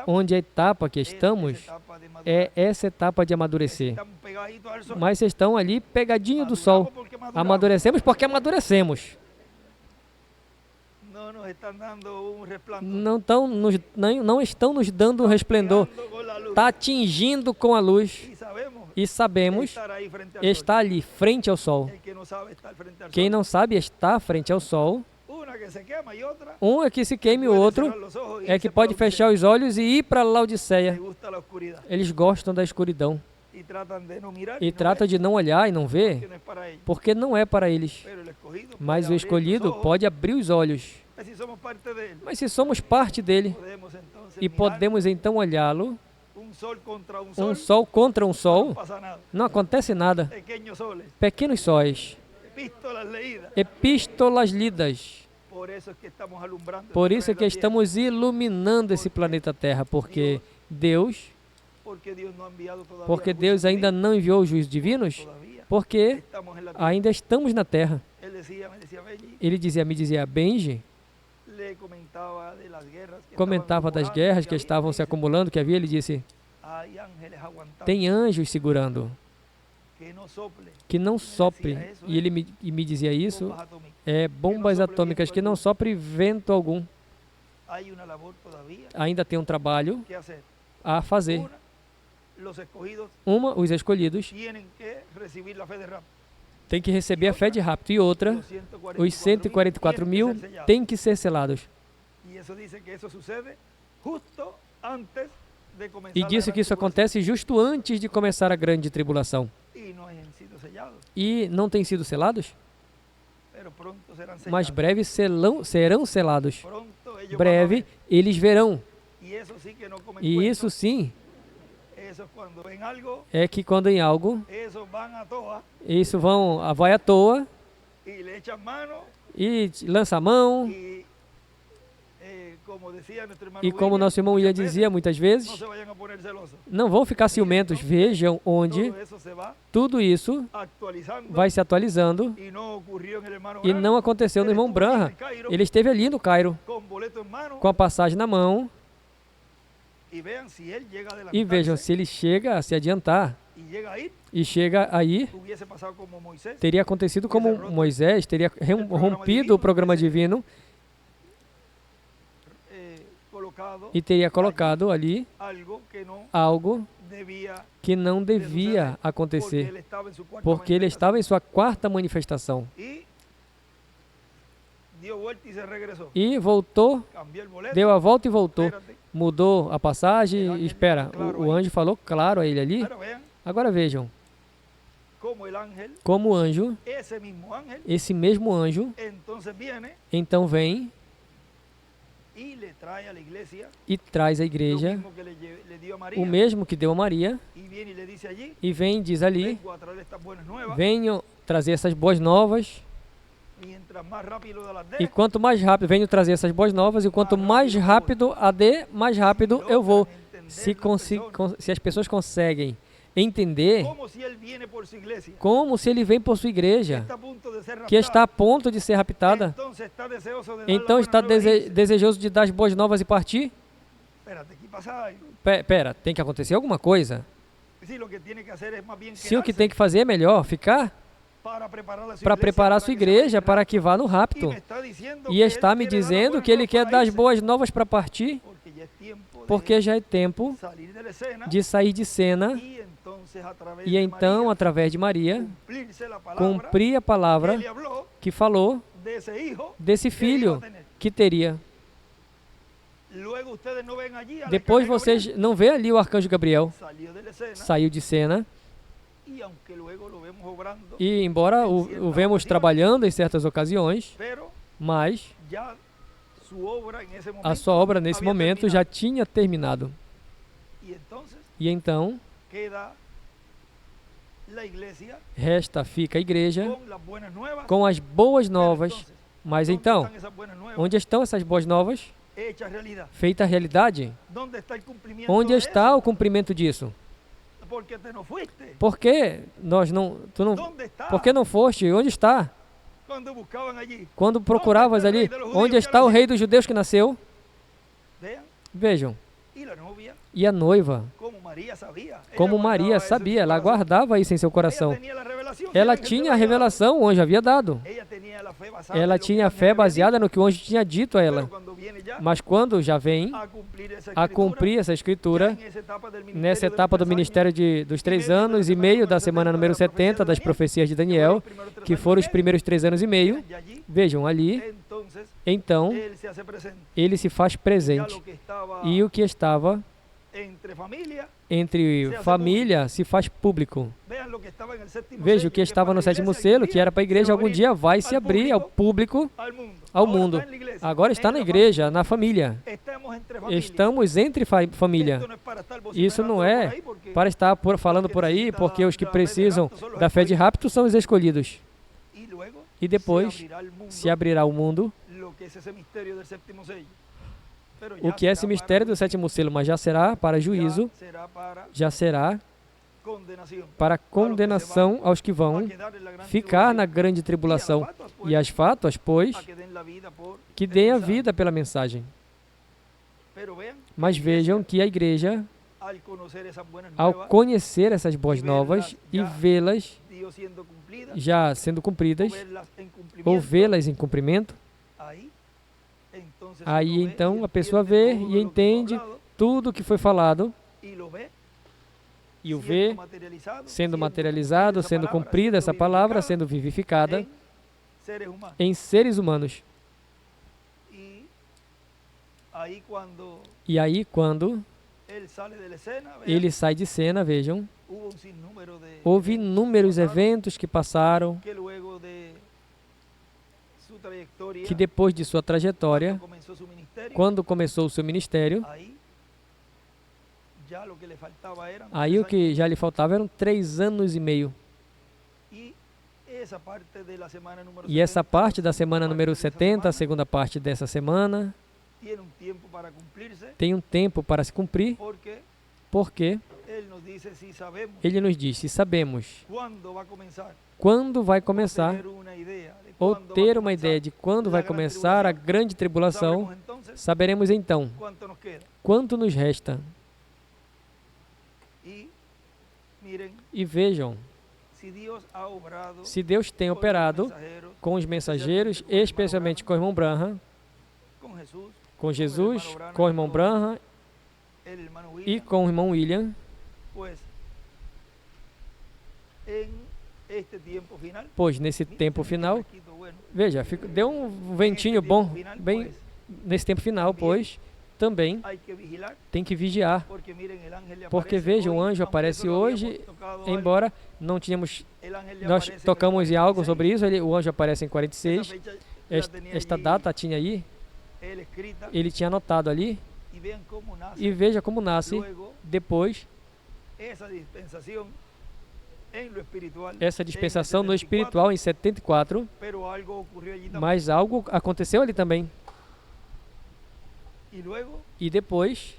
onde a etapa que estamos é essa etapa de amadurecer. Mas vocês estão ali pegadinho do sol. Amadurecemos porque amadurecemos. Não estão nos dando um resplendor. Está atingindo com a luz. E sabemos estar ali, frente ao sol. Quem não sabe estar frente ao sol, um é que se queime, o outro é que pode fechar os olhos e ir para a Laodiceia. Eles gostam da escuridão. E tratam de não olhar e não ver, porque não é para eles. Mas o escolhido pode abrir os olhos. Mas se somos parte dele, e podemos então olhá-lo, um sol contra um sol, não acontece nada. Pequenos sóis. Epístolas lidas. Por isso é que estamos iluminando esse planeta Terra, porque Deus ainda não enviou os juízos divinos, porque ainda estamos na Terra. Ele me dizia, Benji, comentava das guerras que estavam se acumulando, que havia, ele disse, tem anjos segurando, que não sopre, e ele me dizia isso, bombas atômicas, que não sopre vento algum. Ainda tem um trabalho a fazer. Uma, os escolhidos têm que receber a fé de rapto, e outra, os 144 mil têm que ser selados. E disse que isso acontece justo antes de começar a grande tribulação. E não têm sido selados? Mas breve serão selados. Breve eles verão. E isso sim é que quando em algo, isso vai à toa e lança a mão. E como nosso irmão William dizia muitas vezes, não vão ficar ciumentos. Vejam onde tudo isso vai se atualizando. E não aconteceu no irmão Branham. Ele esteve ali no Cairo, com a passagem na mão. E vejam, se ele chega a se adiantar e chega aí, teria acontecido como Moisés, teria rompido o programa divino e teria colocado ali algo que não devia acontecer, porque ele estava em sua quarta manifestação. E voltou, deu a volta e voltou. Mudou a passagem. Espera, o anjo falou claro a ele ali. Agora vejam, como o anjo, esse mesmo anjo, então vem e traz à igreja o mesmo que deu a Maria, e vem e diz ali, venho trazer essas boas novas, e quanto mais rápido venho trazer essas boas novas, e quanto mais rápido mais rápido eu vou. Se as pessoas conseguem entender como se ele vem por sua igreja, que está a ponto de ser raptada, então está desejoso de dar as boas novas e partir. Pera, tem que acontecer alguma coisa? Se o que tem que fazer é melhor ficar para preparar a sua igreja para que vá no rapto. E está me dizendo que ele quer dar as boas novas para partir, porque já é tempo de sair de cena e então, através de Maria, cumprir a palavra que falou desse filho que teria. Depois vocês não vê ali o arcanjo Gabriel. Saiu de cena. E embora o vemos trabalhando em certas ocasiões, mas a sua obra nesse momento já tinha terminado. E então, fica a igreja com as boas novas. Mas então, onde estão essas boas novas? Feita a realidade? Onde está o cumprimento disso? Por que por que não foste? Onde está? Quando procuravas ali, onde está o rei dos judeus que nasceu? Vejam. E a noiva, como Maria sabia, ela guardava isso em seu coração. Ela tinha a revelação, o anjo havia dado. Ela tinha a fé baseada no que o anjo tinha dito a ela. Mas quando já vem a cumprir essa escritura, nessa etapa do ministério dos 3 anos e meio da semana número 70 das profecias de Daniel, que foram os primeiros 3 anos e meio, vejam ali, então ele se faz presente. E o que estava entre família se faz público. Veja o que estava no 7º selo, que era para a igreja, algum dia vai se abrir ao público, ao mundo. Agora está na igreja, na família. Estamos entre família. Isso não é para estar falando por aí, porque os que precisam da fé de rapto são os escolhidos. E depois se abrirá o mundo. O que é esse mistério do 7º selo, mas já será para juízo, já será para condenação aos que vão ficar na grande tribulação. E as fátuas, pois, que deem a vida pela mensagem. Mas vejam que a igreja, ao conhecer essas boas novas e vê-las já sendo cumpridas, ou vê-las em cumprimento, aí então a pessoa vê e entende tudo o que foi falado e o vê sendo materializado, sendo cumprida essa palavra, sendo vivificada em seres humanos. E aí quando ele sai de cena, vejam, houve inúmeros eventos que passaram, que depois de sua trajetória, quando começou o seu ministério, aí o que já lhe faltava eram 3 anos e meio. E essa parte da semana número 70, a segunda parte dessa semana, tem um tempo para se cumprir, porque ele nos diz, se sabemos quando vai começar, ou ter uma ideia de quando vai começar a grande tribulação, saberemos então quanto nos resta. E vejam, se Deus tem operado com os mensageiros, especialmente com o irmão Branham, com Jesus, com o irmão Branham e com o irmão William, pois nesse tempo final, veja, deu um ventinho bom, bem nesse tempo final, pois também tem que vigiar, porque veja, o anjo aparece hoje, embora não tínhamos, nós tocamos em algo sobre isso, o anjo aparece em 46, esta data tinha aí, ele tinha anotado ali, e veja como nasce depois essa dispensação no espiritual em 74, mas algo aconteceu ali também. E depois,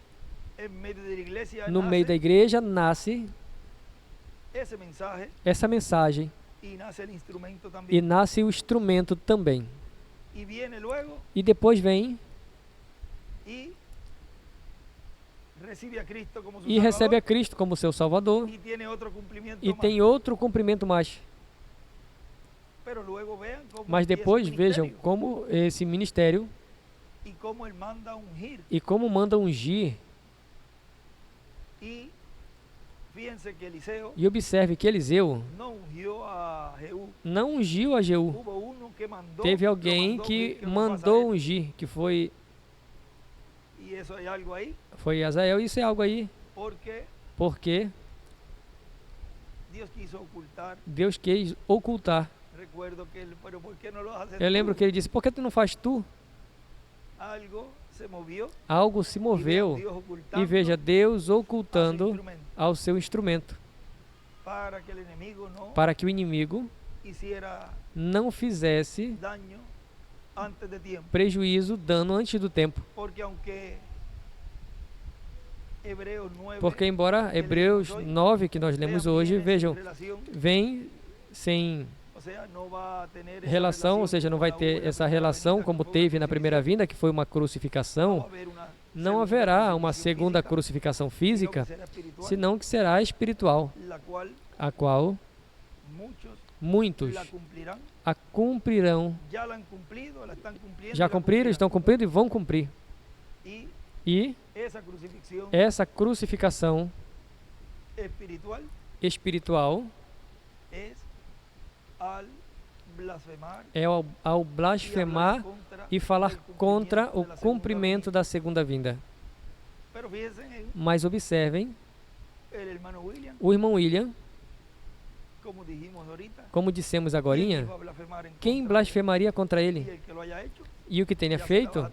no meio da igreja, nasce essa mensagem e nasce o instrumento também. E depois vem e recebe a Cristo como seu Salvador e tem outro cumprimento mais. Mas depois vejam como esse ministério e como manda ungir. E observe que Eliseu não ungiu a Jeú. Teve alguém que mandou ungir, que foi Azael. Isso é algo aí. Porque Deus quis ocultar. Eu lembro que ele disse, por que tu não faz tu? Algo se moveu. E veja, Deus ocultando ao seu instrumento. Para que o inimigo não fizesse prejuízo, dano antes do tempo. Porque embora Hebreus 9, que nós lemos hoje, vejam, vem sem relação, ou seja, não vai ter essa relação como teve na primeira vinda, que foi uma crucificação. Não haverá uma segunda crucificação física, senão que será espiritual, a qual muitos a cumprirão. Já cumpriram, estão cumprindo e vão cumprir. E essa crucificação espiritual é ao blasfemar e falar contra o cumprimento da segunda vinda. Mas observem, o irmão William, como dissemos agorinha, quem blasfemaria contra ele? E o que tenha feito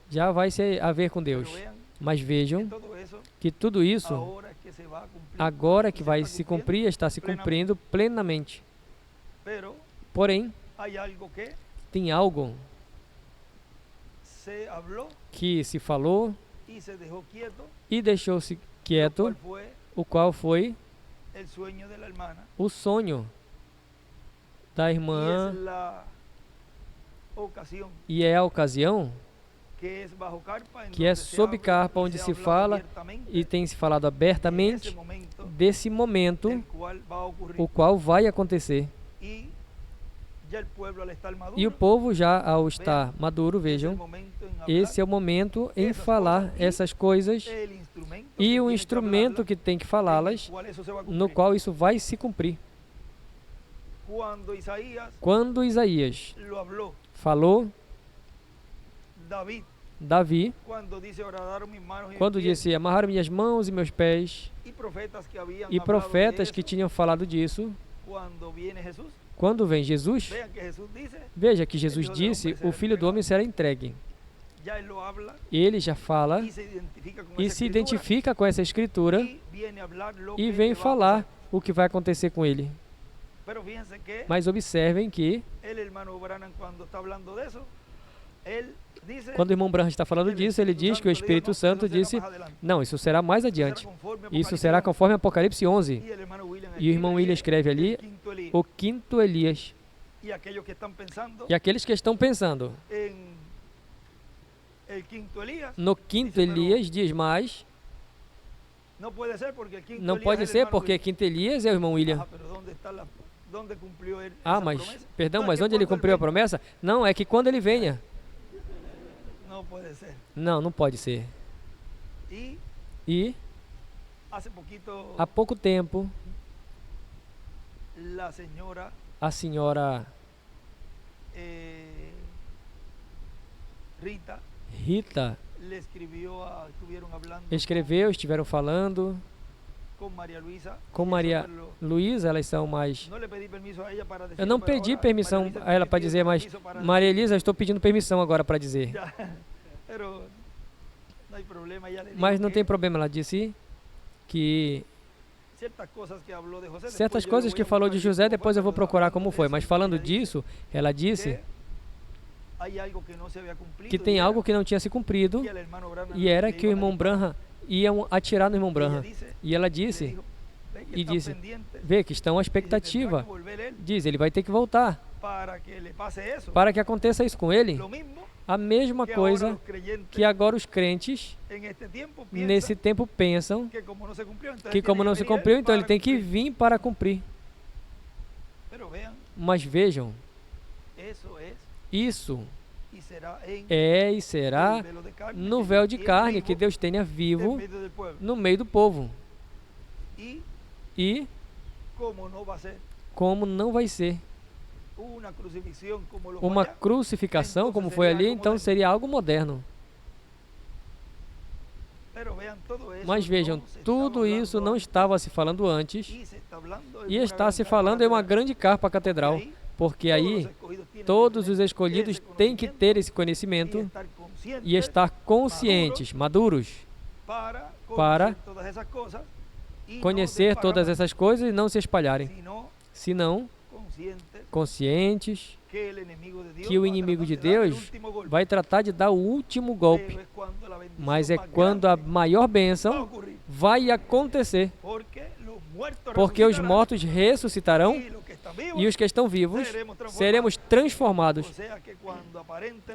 já vai ser a ver com Deus. Mas vejam que tudo isso, agora que vai se cumprir, está se cumprindo plenamente. Porém, tem algo que se falou e deixou-se quieto, o qual foi o sonho da irmã. E é a ocasião que é sob carpa, onde se fala e tem se falado abertamente desse momento, o qual vai acontecer. E o povo já ao estar maduro, vejam, esse é o momento em falar essas coisas e o instrumento que tem que falá-las, no qual isso vai se cumprir. Quando Isaías falou, Davi, quando disse, amarraram minhas mãos e meus pés, e profetas que tinham falado disso, quando vem Jesus, veja que Jesus disse, o Filho do Homem será entregue. Ele já fala e se identifica com essa escritura e vem falar o que vai acontecer com ele. Mas observem que quando o irmão Branham está falando disso, ele diz que o Espírito Santo disse, não, isso será mais adiante. Isso será conforme Apocalipse 11. E o irmão William escreve ali, o quinto Elias. E aqueles que estão pensando no quinto Elias, diz mais, não pode ser porque quinto Elias é o irmão William. Ah, mas, perdão, mas onde ele cumpriu a promessa? Não, é que quando ele venha. Não, não pode ser. E há pouco tempo, a senhora Rita escreveu, estiveram falando com Maria Luísa, elas são mais... Eu não pedi permissão a ela para dizer, mas Maria Elisa, eu estou pedindo permissão agora para dizer. Mas não tem problema, ela disse que certas coisas que falou de José, depois eu vou procurar como foi. Mas falando disso, ela disse que tem algo que não tinha se cumprido e era que o irmão Branham iam atirar no irmão Branham. E ela disse, vê que estão à expectativa. Diz, ele vai ter que voltar para que aconteça isso com ele. A mesma coisa que agora os crentes, nesse tempo, pensam que como não se cumpriu, então ele tem que vir para cumprir. Mas vejam, isso é e será no véu de carne que Deus tenha vivo no meio do povo. E como não vai ser uma crucificação como foi ali, então seria algo moderno. Mas vejam, tudo isso não estava se falando antes e está se falando em uma grande carpa catedral, porque aí todos os escolhidos têm que ter esse conhecimento e estar conscientes, maduros, para conhecer todas essas coisas e não se espalharem. Senão, conscientes que o inimigo de Deus vai tratar de dar o último golpe, mas é quando a maior bênção vai acontecer, porque os mortos ressuscitarão e os que estão vivos seremos transformados.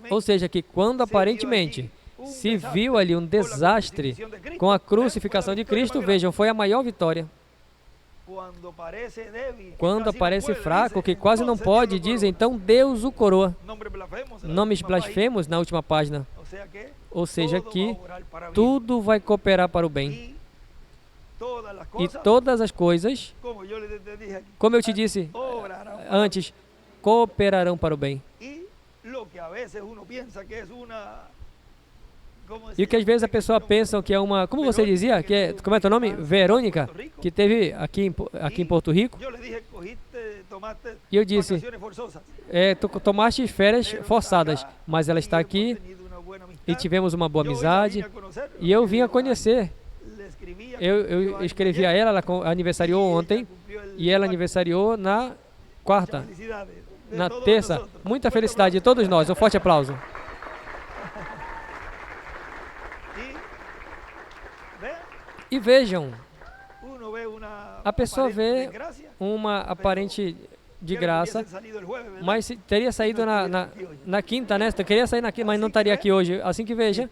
Ou seja, que quando aparentemente se viu ali um desastre com a crucificação de Cristo, vejam, foi a maior vitória. Quando aparece fraco, que quase não pode, diz, então Deus o coroa. Nomes blasfemos na última página. Ou seja, que tudo vai cooperar para o bem. E todas as coisas, como eu te disse antes, cooperarão para o bem. E o que às vezes a pessoa pensa que é uma, como você dizia, que é, como é teu nome? Verônica, que teve aqui em Porto Rico. E eu disse, tu tomaste férias forçadas, mas ela está aqui e tivemos uma boa amizade e eu vim a conhecer. Eu escrevi a ela aniversariou ontem e ela aniversariou na quarta, na terça. Muita felicidade de todos nós, um forte aplauso. E vejam, a pessoa vê uma aparente de graça, mas teria saído na quinta, né? Queria sair na quinta, mas não estaria aqui hoje. Assim que veja,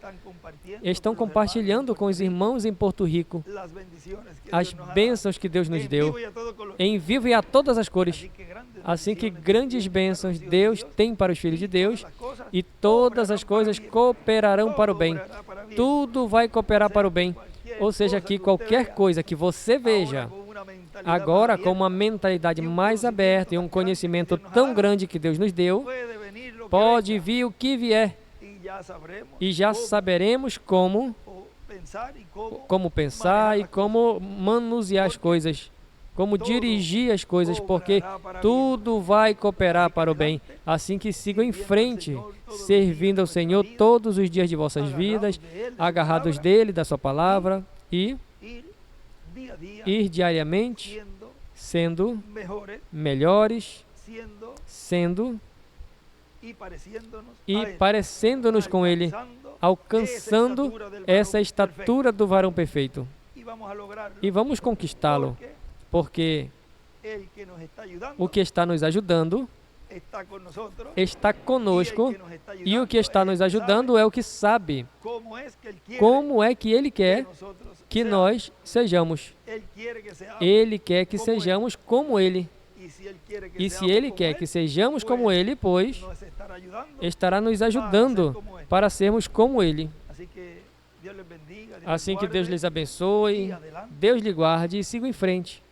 estão compartilhando com os irmãos em Porto Rico as bênçãos que Deus nos deu, em vivo e a todas as cores. Assim que grandes bênçãos Deus tem para os filhos de Deus e todas as coisas cooperarão para o bem. Tudo vai cooperar para o bem. Ou seja, que qualquer coisa que você veja agora com uma mentalidade mais aberta e um conhecimento tão grande que Deus nos deu, pode vir o que vier e já saberemos como pensar e como manusear as coisas, como dirigir as coisas, porque tudo vai cooperar para o bem. Assim que sigam em frente, servindo ao Senhor todos os dias de vossas vidas, agarrados dele, da sua palavra, e ir diariamente sendo melhores, e parecendo-nos com ele, alcançando essa estatura do varão perfeito. E vamos conquistá-lo, porque o que está nos ajudando está conosco, e o que está nos ajudando é o que sabe como é que ele quer que nós sejamos. Ele quer que sejamos como ele. E se ele quer que sejamos como ele, pois estará nos ajudando para sermos como ele. Assim que Deus lhes abençoe, Deus lhe guarde e siga em frente,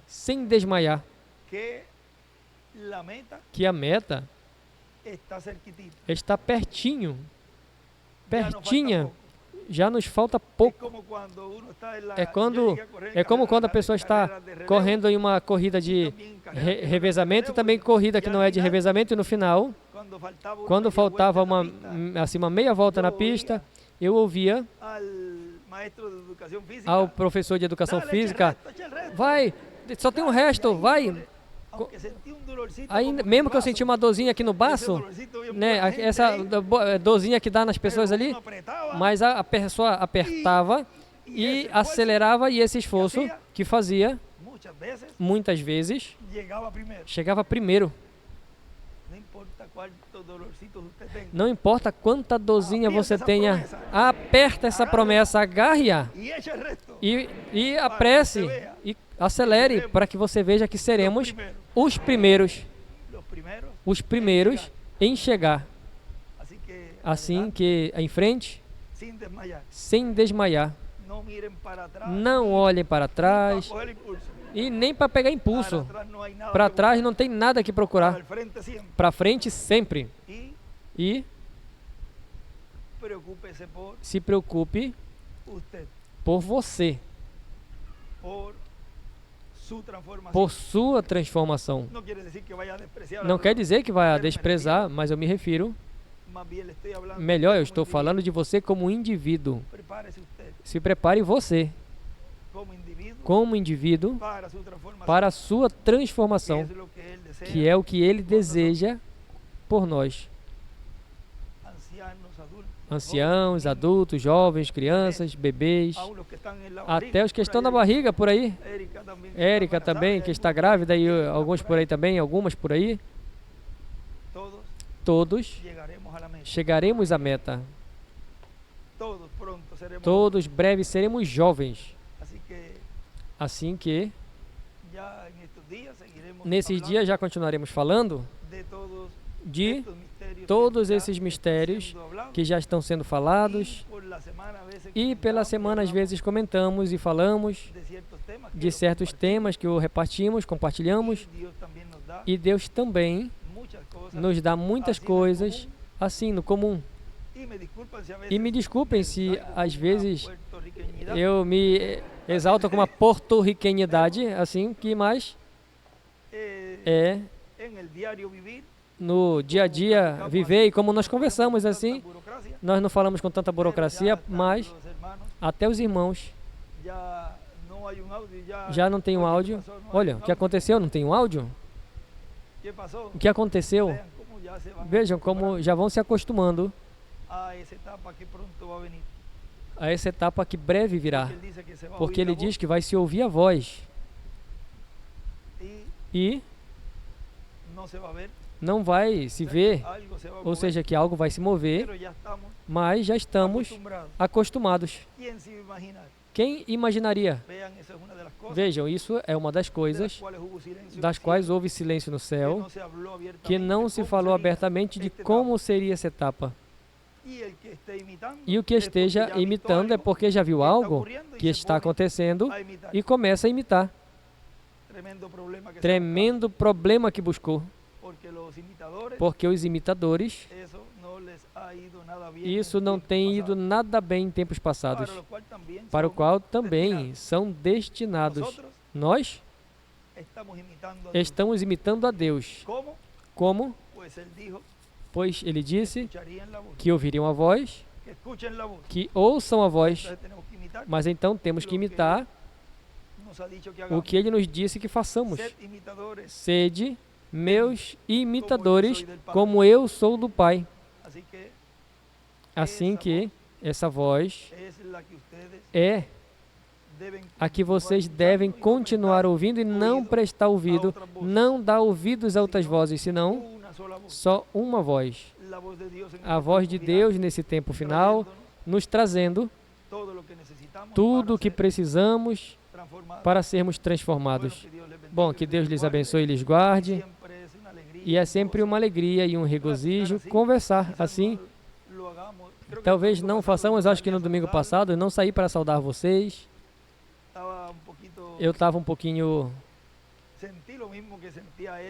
sem desmaiar. Que a meta está pertinho, pertinha, já nos falta pouco. É como quando a pessoa está correndo em uma corrida de revezamento e também corrida que não é de revezamento, e no final, quando faltava uma meia volta na pista, eu ouvia ao professor de educação física, vai, só tem um resto, vai. Aí, mesmo que eu senti uma dorzinha aqui no baço, né, essa dorzinha que dá nas pessoas ali, mas a pessoa apertava e acelerava, e esse esforço que fazia, muitas vezes, chegava primeiro. Não importa quanta dorzinha você tenha, aperta essa promessa, agarre-a e apresse e acelere para que você veja que seremos os primeiros em chegar. Assim que em frente, sem desmaiar. Não olhem para trás e nem para pegar impulso. Para trás não tem nada que procurar. Para frente sempre. E se preocupe por você, por sua transformação. Não quer dizer que vai a desprezar, mas eu me refiro. Melhor, eu estou falando de você como indivíduo. Se prepare você, como indivíduo, para a sua transformação, que é o que Ele deseja por nós. Anciãos, adultos, jovens, crianças, bebês, até os que estão na barriga por aí. Érica também, que está grávida, e alguns por aí também, algumas por aí. Todos chegaremos à meta. Todos breves seremos jovens. Assim que nesses dias já continuaremos falando de todos esses mistérios que já estão sendo falados, e pela semana às vezes comentamos e falamos de certos temas que o repartimos, compartilhamos, e Deus também nos dá muitas coisas assim no comum. E me desculpem se às vezes eu me exalto com uma porto-riquenidade, assim, que mais é no dia a dia viver, e como nós conversamos assim, nós não falamos com tanta burocracia, mas até os irmãos já não tem um áudio. Olha, o que aconteceu? Não tem um áudio? O que aconteceu? Vejam como já vão se acostumando a essa etapa que breve virá, porque ele diz que vai se ouvir a voz e não vai se ver, ou seja, que algo vai se mover, mas já estamos acostumados. Quem imaginaria? Vejam, isso é uma das coisas das quais houve silêncio no céu, que não se falou abertamente de como seria essa etapa. E o que esteja imitando é porque já viu algo que está acontecendo e começa a imitar. Tremendo problema que buscou. Porque os imitadores, isso não tem ido nada bem em tempos passados, para o qual também são destinados. Nós estamos imitando a Deus. Como? Pois ele disse que ouviriam a voz, que ouçam a voz, mas então temos que imitar o que ele nos disse que façamos. Sede meus imitadores, como eu sou do Pai. Assim que essa voz é a que vocês devem continuar ouvindo e não prestar ouvido, não dar ouvidos a outras vozes, senão só uma voz. A voz de Deus nesse tempo final, nos trazendo tudo o que precisamos para sermos transformados. Bom, que Deus lhes abençoe e lhes guarde. E é sempre uma alegria e um regozijo conversar assim. Talvez não façamos, acho que no domingo passado, eu não saí para saudar vocês. Eu estava um pouquinho...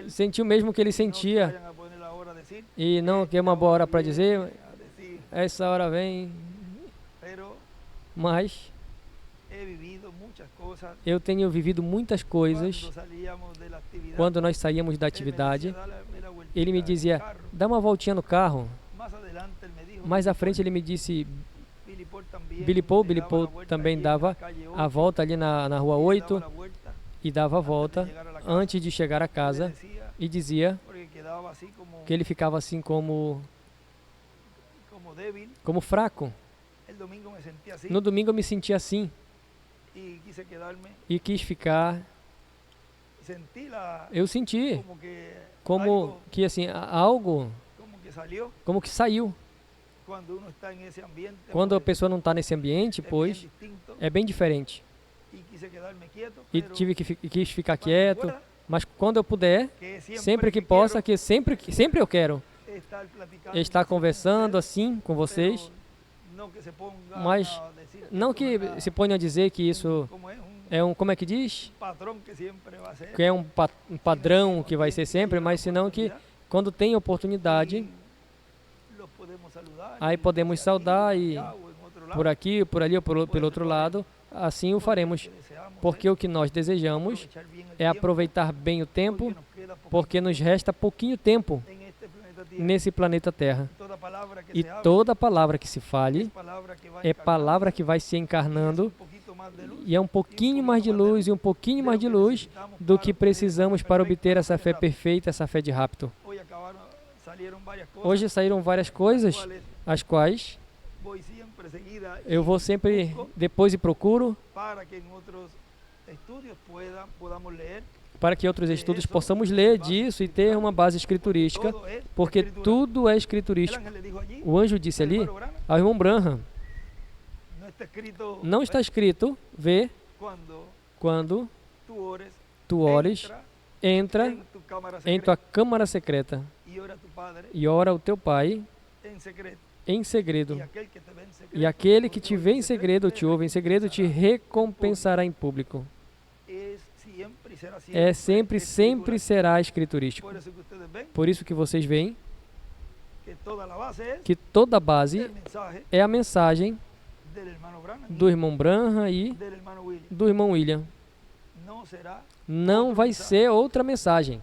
Senti o mesmo que ele sentia. E não que é uma boa hora para dizer, essa hora vem. Mas eu tenho vivido muitas coisas. Quando nós saíamos da atividade, ele me dizia, dá uma voltinha no carro. Mais à frente ele me disse, Billy Paul também dava a volta ali na rua 8 e dava a volta antes de chegar a casa e dizia que ele ficava assim como fraco. No domingo eu me senti assim e quis ficar eu senti como que assim, algo como que saiu. Quando a pessoa não está nesse ambiente, pois é bem diferente. E quis ficar quieto, mas quando eu puder, sempre que possa, que sempre eu quero estar conversando assim com vocês, mas não que se ponham a dizer que isso é como é que diz? Que é um padrão que vai ser sempre, mas senão que quando tem oportunidade, aí podemos saudar e por aqui, por ali ou pelo outro lado, assim o faremos, porque o que nós desejamos é aproveitar bem o tempo, porque nos resta pouquinho tempo nesse planeta Terra. E toda palavra que se fale é palavra que vai se encarnando e é um pouquinho mais de luz e um pouquinho mais de luz do que precisamos para obter essa fé perfeita, essa fé de rapto. Hoje saíram várias coisas, as quais eu vou sempre depois e procuro para que outros estudos possamos ler disso e ter uma base escriturística, porque tudo é escriturístico. O anjo disse ali ao irmão Branham, não está escrito, vê, quando tu ores, entra em tua câmara secreta e ora ao teu pai em segredo. E aquele que te vê em segredo, te ouve em segredo, te recompensará em público. Sempre será escriturístico. Por isso que vocês veem que toda a base é a mensagem do irmão Branham e do irmão William. Não vai ser outra mensagem.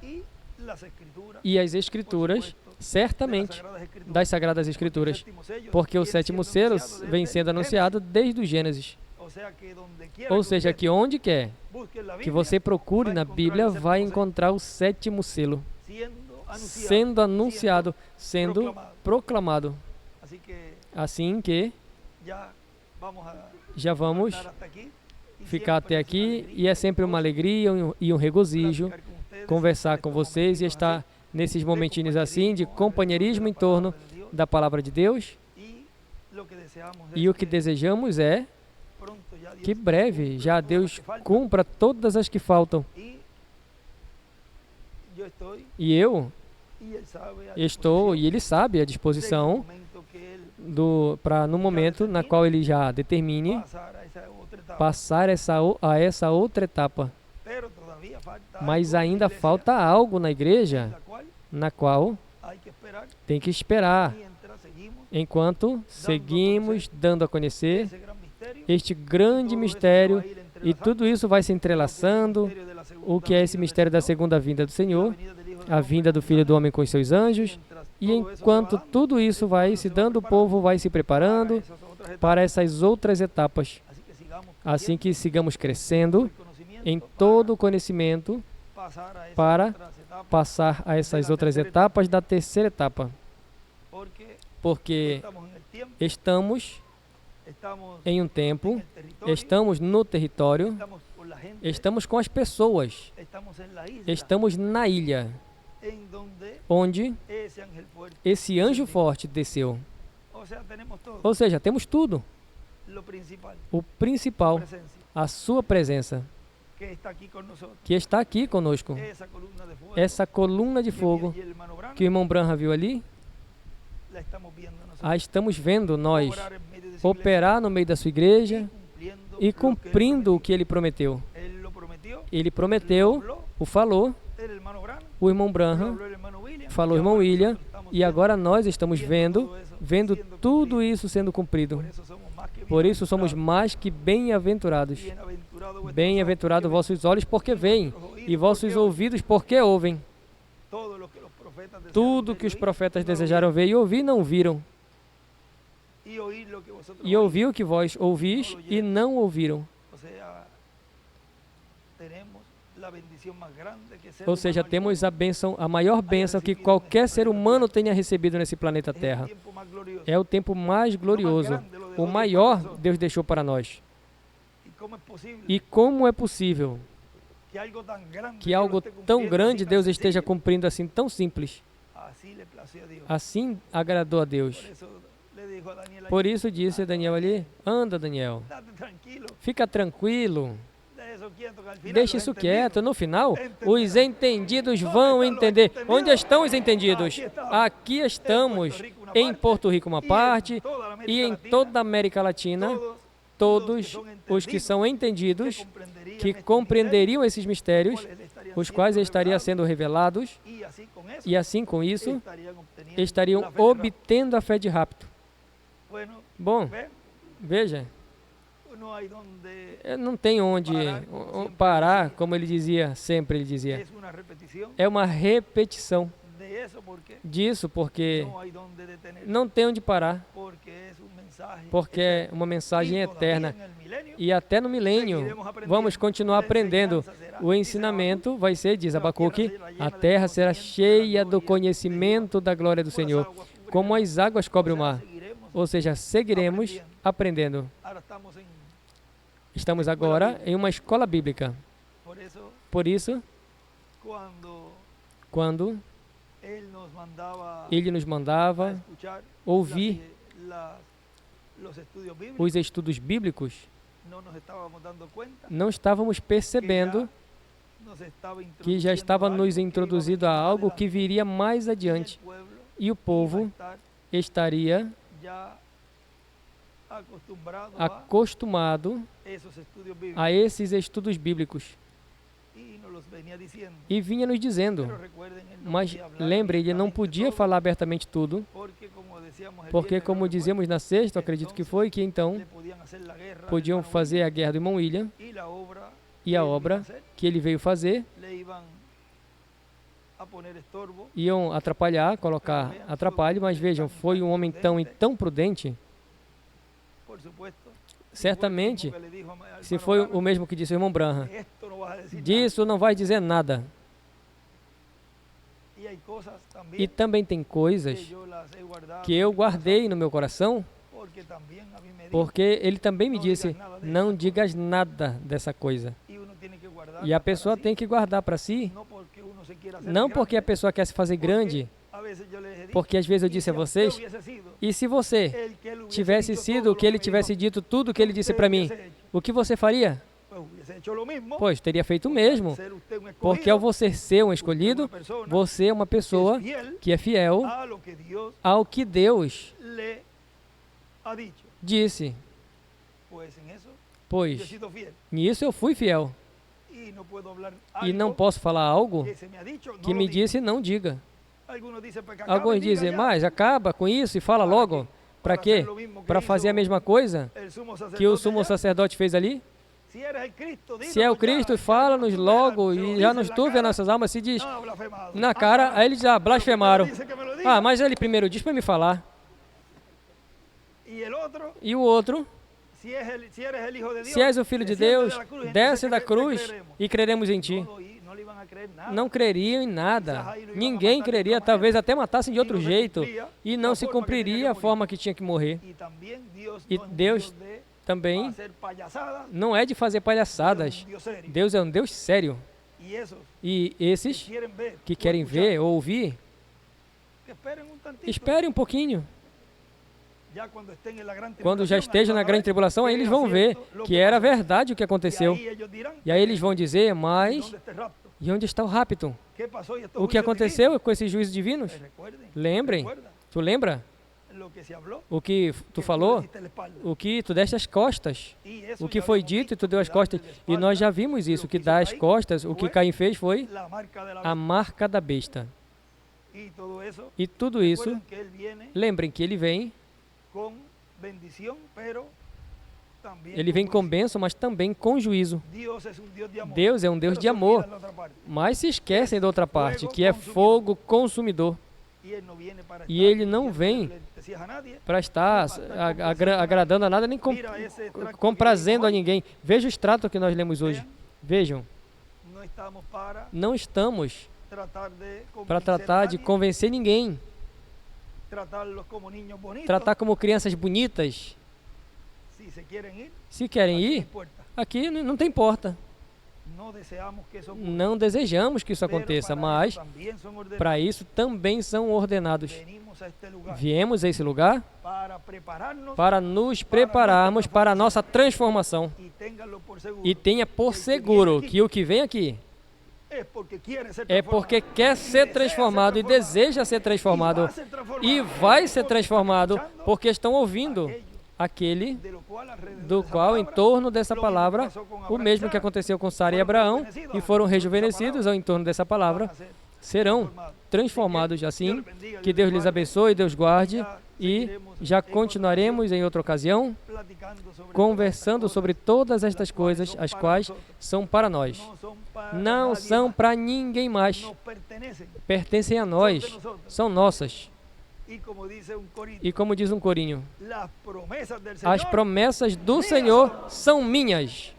E as escrituras, certamente, das Sagradas Escrituras, porque o sétimo selo vem sendo anunciado desde o Gênesis. Ou seja, que onde quer que você procure na Bíblia, vai encontrar o sétimo selo sendo anunciado, sendo proclamado. Assim que já vamos ficar até aqui, e é sempre uma alegria e um regozijo conversar com vocês e estar nesses momentinhos assim de companheirismo em torno da Palavra de Deus. E o que desejamos é que breve já Deus cumpra todas as que faltam. E eu estou, e Ele sabe, à disposição para no momento na qual Ele já determine passar a essa outra etapa. Mas ainda falta algo na igreja na qual tem que esperar enquanto seguimos dando a conhecer este grande mistério, e tudo isso vai se entrelaçando. O que é esse mistério da segunda vinda do Senhor, a vinda do Filho do Homem com os seus anjos, e enquanto tudo isso vai se dando, o povo vai se preparando para essas outras etapas. Assim que sigamos crescendo em todo o conhecimento para passar a essas outras etapas da terceira etapa. Porque estamos em um tempo, estamos no território, estamos com as pessoas, estamos na ilha, onde esse anjo forte desceu. Ou seja, temos tudo. O principal, a sua presença, que está aqui conosco. Essa coluna de fogo que o irmão Branham viu ali, a estamos vendo nós operar no meio da sua igreja e cumprindo o que ele prometeu. Ele prometeu, o falou, o irmão Branham falou, o irmão William, e agora nós estamos vendo tudo isso sendo cumprido. Por isso somos mais que bem-aventurados. Bem-aventurados vossos olhos porque veem, e vossos ouvidos porque ouvem. Tudo que os profetas desejaram ver e ouvir, não viram. E ouvir o que vós ouvis e não ouviram. Ou seja, temos a bênção, a maior bênção que qualquer ser humano tenha recebido nesse planeta Terra. É o tempo mais glorioso. O maior Deus deixou para nós. E como é possível que algo tão grande Deus esteja cumprindo assim, tão simples. Assim agradou a Deus. Por isso disse Daniel ali, anda Daniel, fica tranquilo, deixe isso quieto. No final, os entendidos vão entender. Onde estão os entendidos? Aqui estamos, em Porto Rico uma parte, e em toda a América Latina, todos os que são entendidos, que compreenderiam esses mistérios, os quais estariam sendo revelados, e assim com isso, estariam obtendo a fé de rapto. Bom, veja, não tem onde parar, como ele dizia, sempre ele dizia. É uma repetição disso, porque não tem onde parar, porque é uma mensagem eterna. E até no milênio, vamos continuar aprendendo. O ensinamento vai ser, diz Abacuque, a terra será cheia do conhecimento da glória do Senhor, como as águas cobrem o mar. Ou seja, seguiremos aprendendo. Estamos agora em uma escola bíblica. Por isso, quando ele nos mandava ouvir os estudos bíblicos, não estávamos percebendo que já estava nos introduzido a algo que viria mais adiante. E o povo estaria acostumado a esses estudos bíblicos. E vinha nos dizendo, mas lembre, ele não podia falar abertamente tudo, porque como dizíamos na sexta, acredito que foi, que então podiam fazer a guerra do irmão William, e a obra que ele veio fazer, iam atrapalhar, colocar atrapalho, mas vejam, foi um homem tão prudente. Certamente, se foi o mesmo que disse o irmão Branham, disso não vai dizer nada. E também tem coisas que eu guardei no meu coração, porque ele também me disse, não digas nada dessa coisa. E a pessoa tem que guardar para si, não porque a pessoa quer se fazer grande, porque às vezes eu disse a vocês, e se você tivesse sido o que ele tivesse dito, tudo o que ele disse para mim, o que você faria? Pois, teria feito o mesmo, porque ao você ser um escolhido, você é uma pessoa que é fiel ao que Deus disse. Pois, nisso eu fui fiel. E não posso falar algo que me disse não diga. Alguns dizem, mas acaba com isso e fala logo. Para quê? Para fazer a mesma coisa que o sumo sacerdote fez ali? Se é o Cristo, fala-nos logo e já nos turve as nossas almas. Se diz na cara, aí eles já blasfemaram. Ah, mas ele primeiro diz para me falar. E o outro, se és o Filho de Deus, desce da cruz e creremos em ti. Não creriam em nada. Ninguém creria, talvez até matassem de outro jeito. E não se cumpriria a forma que tinha que morrer. E Deus também não é de fazer palhaçadas. Deus é um Deus sério. E esses que querem ver ou ouvir, esperem um pouquinho. Quando já esteja na grande tribulação, aí eles vão ver que era verdade o que aconteceu. E aí eles vão dizer, mas e onde está o rapto? O que aconteceu com esses juízos divinos? Lembrem. Tu lembra? O que tu falou? O que tu deste as costas? O que foi dito e tu deu as costas? E nós já vimos isso, que dar as costas, o que Caim fez foi a marca da besta. E tudo isso, lembrem que ele vem com bênção, mas também com juízo. Deus é um Deus de amor, mas se esquecem da outra parte, que é fogo consumidor. E ele não vem para estar agradando a nada, nem comprazendo a ninguém. Veja o extrato que nós lemos hoje. Vejam, não estamos para tratar de convencer ninguém, tratar como crianças bonitas. Se querem ir, aqui não tem porta. Não desejamos que isso aconteça, mas para isso também são ordenados. Viemos a esse lugar para nos prepararmos para a nossa transformação. E tenha por seguro que o que vem aqui é porque quer ser transformado e deseja ser transformado e vai ser transformado porque estão ouvindo aquele do qual, em torno dessa palavra, o mesmo que aconteceu com Sara e Abraão, e foram rejuvenescidos ao entorno dessa palavra, serão transformados assim. Que Deus lhes abençoe, Deus guarde, e já continuaremos em outra ocasião conversando sobre todas estas coisas, as quais são para nós. Não são para ninguém mais. Pertencem a nós. São nossas. E como diz um corinho, as promessas do Senhor são minhas.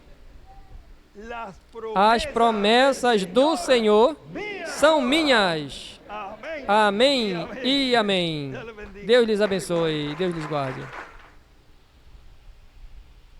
As promessas do Senhor são minhas. Amém e amém. Deus lhes abençoe, Deus lhes guarde.